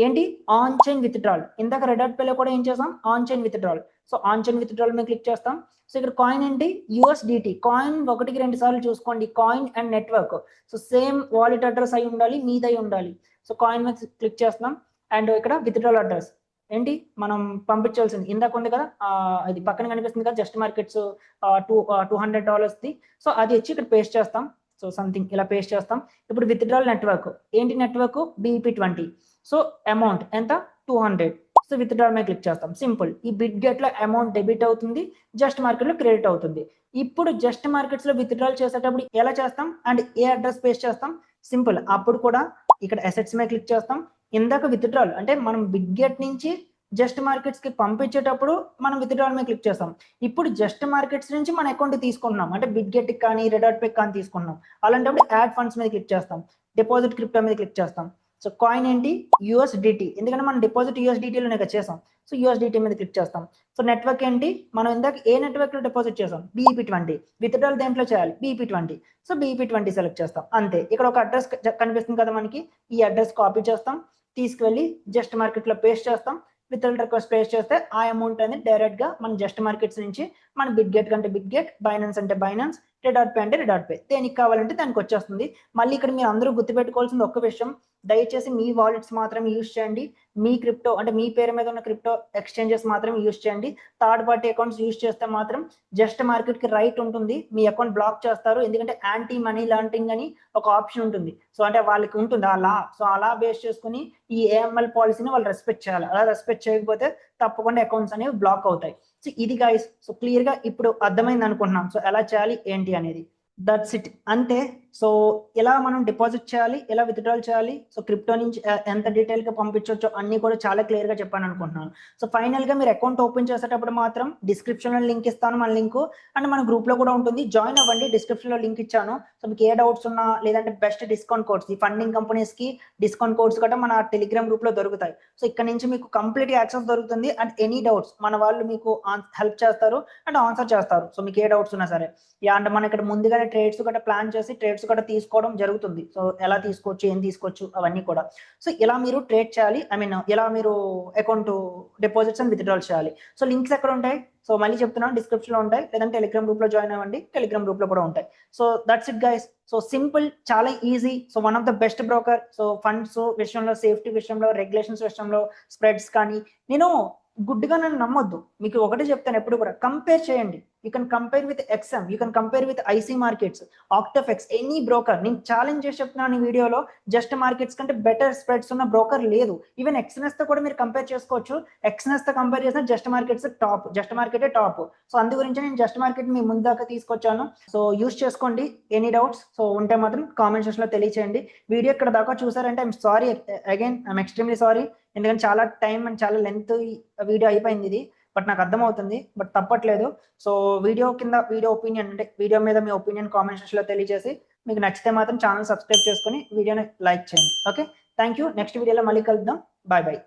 ఏంటి ఆన్ చైన్ విత్డ్రాల్, ఇందాక రెడాట్ పేలో కూడా ఏం చేస్తాం, on chain withdrawal. So on chain withdrawal మీద క్లిక్ చేస్తాం. సో ఇక్కడ కాయిన్ ఏంటి, USDT. కాయిన్ 1-2 సార్లు చూసుకోండి, coin and network. So same wallet address అయి ఉండాలి, మీదై ఉండాలి. సో కాయిన్ మీద క్లిక్ చేస్తున్నాం. అండ్ ఇక్కడ విత్డ్రాల్ అడ్రస్ ఏంటి మనం పంపించాల్సింది ఇందాక ఉంది కదా, అది పక్కన కనిపిస్తుంది కదా జస్ట్ మార్కెట్స్ $200ది. సో అది వచ్చి ఇక్కడ పేస్ట్ చేస్తాం. సో సంథింగ్ ఇలా పేస్ట్ చేస్తాం. ఇప్పుడు విత్డ్రాల్ నెట్వర్క్ ఏంటి, నెట్వర్క్ BEP20. సో అమౌంట్ ఎంత, 200. సో విత్డ్రాల్ మీద క్లిక్ చేస్తాం. సింపుల్, ఈ బిట్గెట్ లో అమౌంట్ డెబిట్ అవుతుంది, జస్ట్ మార్కెట్ లో క్రెడిట్ అవుతుంది. ఇప్పుడు జస్ట్ మార్కెట్స్ లో విత్డ్రాల్ చేసేటప్పుడు ఎలా చేస్తాం అండ్ ఏ అడ్రస్ పేస్ట్ చేస్తాం, సింపుల్. అప్పుడు కూడా ఇక్కడ అసెట్స్ మీద క్లిక్ చేస్తాం. ఇందాక విత్డ్రాల్ అంటే మనం బిట్గెట్ నుంచి జస్ట్ మార్కెట్స్ కి పంపించేటప్పుడు మనం విత్డ్రాల్ మీద క్లిక్ చేస్తాం. ఇప్పుడు జస్ట్ మార్కెట్స్ నుంచి మన అకౌంట్ తీసుకుంటున్నాం అంటే బిట్గెట్ కానీ రెడాట్ పే కానీ తీసుకుంటున్నాం. అలాంటప్పుడు యాడ్ ఫండ్స్ మీద క్లిక్ చేస్తాం. డిపాజిట్ క్రిప్టో మీద క్లిక్ చేస్తాం. సో కాయిన్ ఏంటి, USDT, ఎందుకంటే మనం డిపాజిట్ USDT లోనే చేసాం. సో USDT మీద క్లిక్ చేస్తాం. సో నెట్వర్క్ ఏంటి, మనం ఇందాక ఏ నెట్వర్క్ లో డిపాజిట్ చేసాం, BEP20. విత్డ్రాల్ దేంట్లో చేయాలి, BEP20. సో BEP20 సెలెక్ట్ చేస్తాం. అంతే. ఇక్కడ ఒక అడ్రస్ కనిపిస్తుంది కదా మనకి, ఈ అడ్రస్ కాపీ చేస్తాం, తీసుకువెళ్ళి జస్ట్ మార్కెట్ లో పేస్ట్ చేస్తాం. విత్డ్రాల్ రిక్వెస్ట్ పేస్ట్ చేస్తే ఆ అమౌంట్ అనేది డైరెక్ట్ గా మన జస్ట్ మార్కెట్స్ నుంచి మన బిట్గెట్ కంటే బిట్గెట్, బైనాన్స్ అంటే బైనాన్స్, red.pay అంటే red.pay, దేనికి కావాలంటే దానికి వచ్చేస్తుంది. మళ్ళీ ఇక్కడ మీరు అందరూ గుర్తుపెట్టుకోవాల్సింది ఒక్క విషయం, దయచేసి మీ వాలెట్స్ మాత్రమే యూజ్ చేయండి, మీ క్రిప్టో అంటే మీ పేరు మీద ఉన్న క్రిప్టో ఎక్స్చేంజెస్ మాత్రమే యూజ్ చేయండి. థర్డ్ పార్టీ అకౌంట్స్ యూజ్ చేస్తే మాత్రం జస్ట్ మార్కెట్కి రైట్ ఉంటుంది, మీ అకౌంట్ బ్లాక్ చేస్తారు. ఎందుకంటే యాంటీ మనీ లాండరింగ్ అని ఒక ఆప్షన్ ఉంటుంది. సో అంటే వాళ్ళకి ఉంటుంది ఆ లా. సో అలా బేస్ చేసుకుని ఈ ఏఎంఎల్ పాలసీని వాళ్ళు రెస్పెక్ట్ చేయాలి. అలా రెస్పెక్ట్ చేయకపోతే తప్పకుండా అకౌంట్స్ అనేవి బ్లాక్ అవుతాయి. సో ఇది గైస్, సో క్లియర్ గా ఇప్పుడు అర్థమైంది అనుకుంటున్నాం సో ఎలా చేయాలి ఏంటి అనేది. దట్స్ ఇట్, అంతే. సో ఎలా మనం డిపాజిట్ చేయాలి, ఎలా విత్డ్రాల్ చేయాలి, సో క్రిప్టో నుంచి ఎంత డీటెయిల్ గా పంపించవచ్చో అన్ని కూడా చాలా క్లియర్ గా చెప్పాను అనుకుంటున్నాను. సో ఫైనల్ గా మీరు అకౌంట్ ఓపెన్ చేసేటప్పుడు మాత్రం డిస్క్రిప్షన్ లో లింక్ ఇస్తాను, మన లింక్ అండ్ మన గ్రూప్ లో కూడా ఉంటుంది, జాయిన్ అవ్వండి. డిస్క్రిప్షన్ లో లింక్ ఇచ్చాను. సో మీకు ఏ డౌట్స్ ఉన్నా లేదంటే బెస్ట్ డిస్కౌంట్ కోడ్స్, ఈ ఫండింగ్ కంపెనీస్ కి డిస్కౌంట్ కోడ్స్ కూడా మన టెలిగ్రామ్ గ్రూప్ లో దొరుకుతాయి. సో ఇక్కడ నుంచి మీకు కంప్లీట్ యాక్సెస్ దొరుకుతుంది అండ్ ఎనీ డౌట్స్ మన వాళ్ళు మీకు హెల్ప్ చేస్తారు అండ్ ఆన్సర్ చేస్తారు. సో మీకు ఏ డౌట్స్ ఉన్నా సరే. అండ్ మన ఇక్కడ ముందుగానే ట్రేడ్స్ కూడా ప్లాన్ చేసి ట్రేడ్స్ కూడా తీసుకోవడం జరుగుతుంది. సో ఎలా తీసుకోవచ్చు, ఏం తీసుకోవచ్చు అవన్నీ కూడా. సో ఇలా మీరు ట్రేడ్ చేయాలి, ఐ మీన్ ఎలా మీరు అకౌంట్ డిపాజిట్స్ అండ్ విత్డ్రాల్ చేయాలి. సో లింక్స్ ఎక్కడ ఉంటాయి, సో మళ్ళీ చెప్తున్నాను, డిస్క్రిప్షన్ లో ఉంటాయి, లేదంటే టెలిగ్రామ్ గ్రూప్ లో జాయిన్ అవ్వండి, టెలిగ్రామ్ గ్రూప్ లో కూడా ఉంటాయి. So that's it guys. So simple, చాలా easy. So one of the best broker. So funds విషయంలో, సేఫ్టీ విషయంలో, రెగ్యులేషన్స్ విషయంలో, స్ప్రెడ్స్ కానీ, నేను గుడ్డిగా నన్ను నమ్మొద్దు. మీకు ఒకటే చెప్తాను, ఎప్పుడు కూడా కంపేర్ చేయండి. You can compare with XM, you can compare with IC markets, OctaFX, any broker. నేను ఛాలెంజ్ చేసి చెప్తున్నాను ఈ వీడియోలో, జస్ట్ మార్కెట్స్ కంటే బెటర్ స్ప్రెడ్స్ ఉన్న బ్రోకర్ లేదు. ఈవెన్ ఎక్స్ఎన్ఎస్ తో కూడా మీరు కంపేర్ చేసుకోవచ్చు. ఎక్స్ఎన్ఎస్ తో కంపేర్ చేసిన జస్ట్ మార్కెట్స్ టాప్, జస్ట్ మార్కెటే టాప్. సో అందు గురించి నేను జస్ట్ మార్కెట్ మీ ముందు దాకా తీసుకొచ్చాను. సో యూస్ చేసుకోండి. ఎనీ డౌట్స్ సో ఉంటే మాత్రం కామెంట్ సెక్షన్ లో తెలియచేయండి. వీడియో ఇక్కడ దాకా చూసారంటే I'm sorry, again I'm extremely sorry. ఎందుకంటే చాలా టైం అండ్ చాలా లెంత్ వీడియో అయిపోయింది ఇది, బట్ నాకు అర్థమవుతుంది, బట్ తప్పట్లేదు. సో వీడియో కింద వీడియో ఒపీనియన్ అంటే వీడియో మీద మీ ఒపీనియన్ కామెంట్ సెక్షన్ లో తెలియజేసి, మీకు నచ్చితే మాత్రం ఛానల్ సబ్స్క్రైబ్ చేసుకొని వీడియోని లైక్ చేయండి. Okay, thank you. నెక్స్ట్ వీడియోలో మళ్ళీ కలుద్దాం. Bye bye.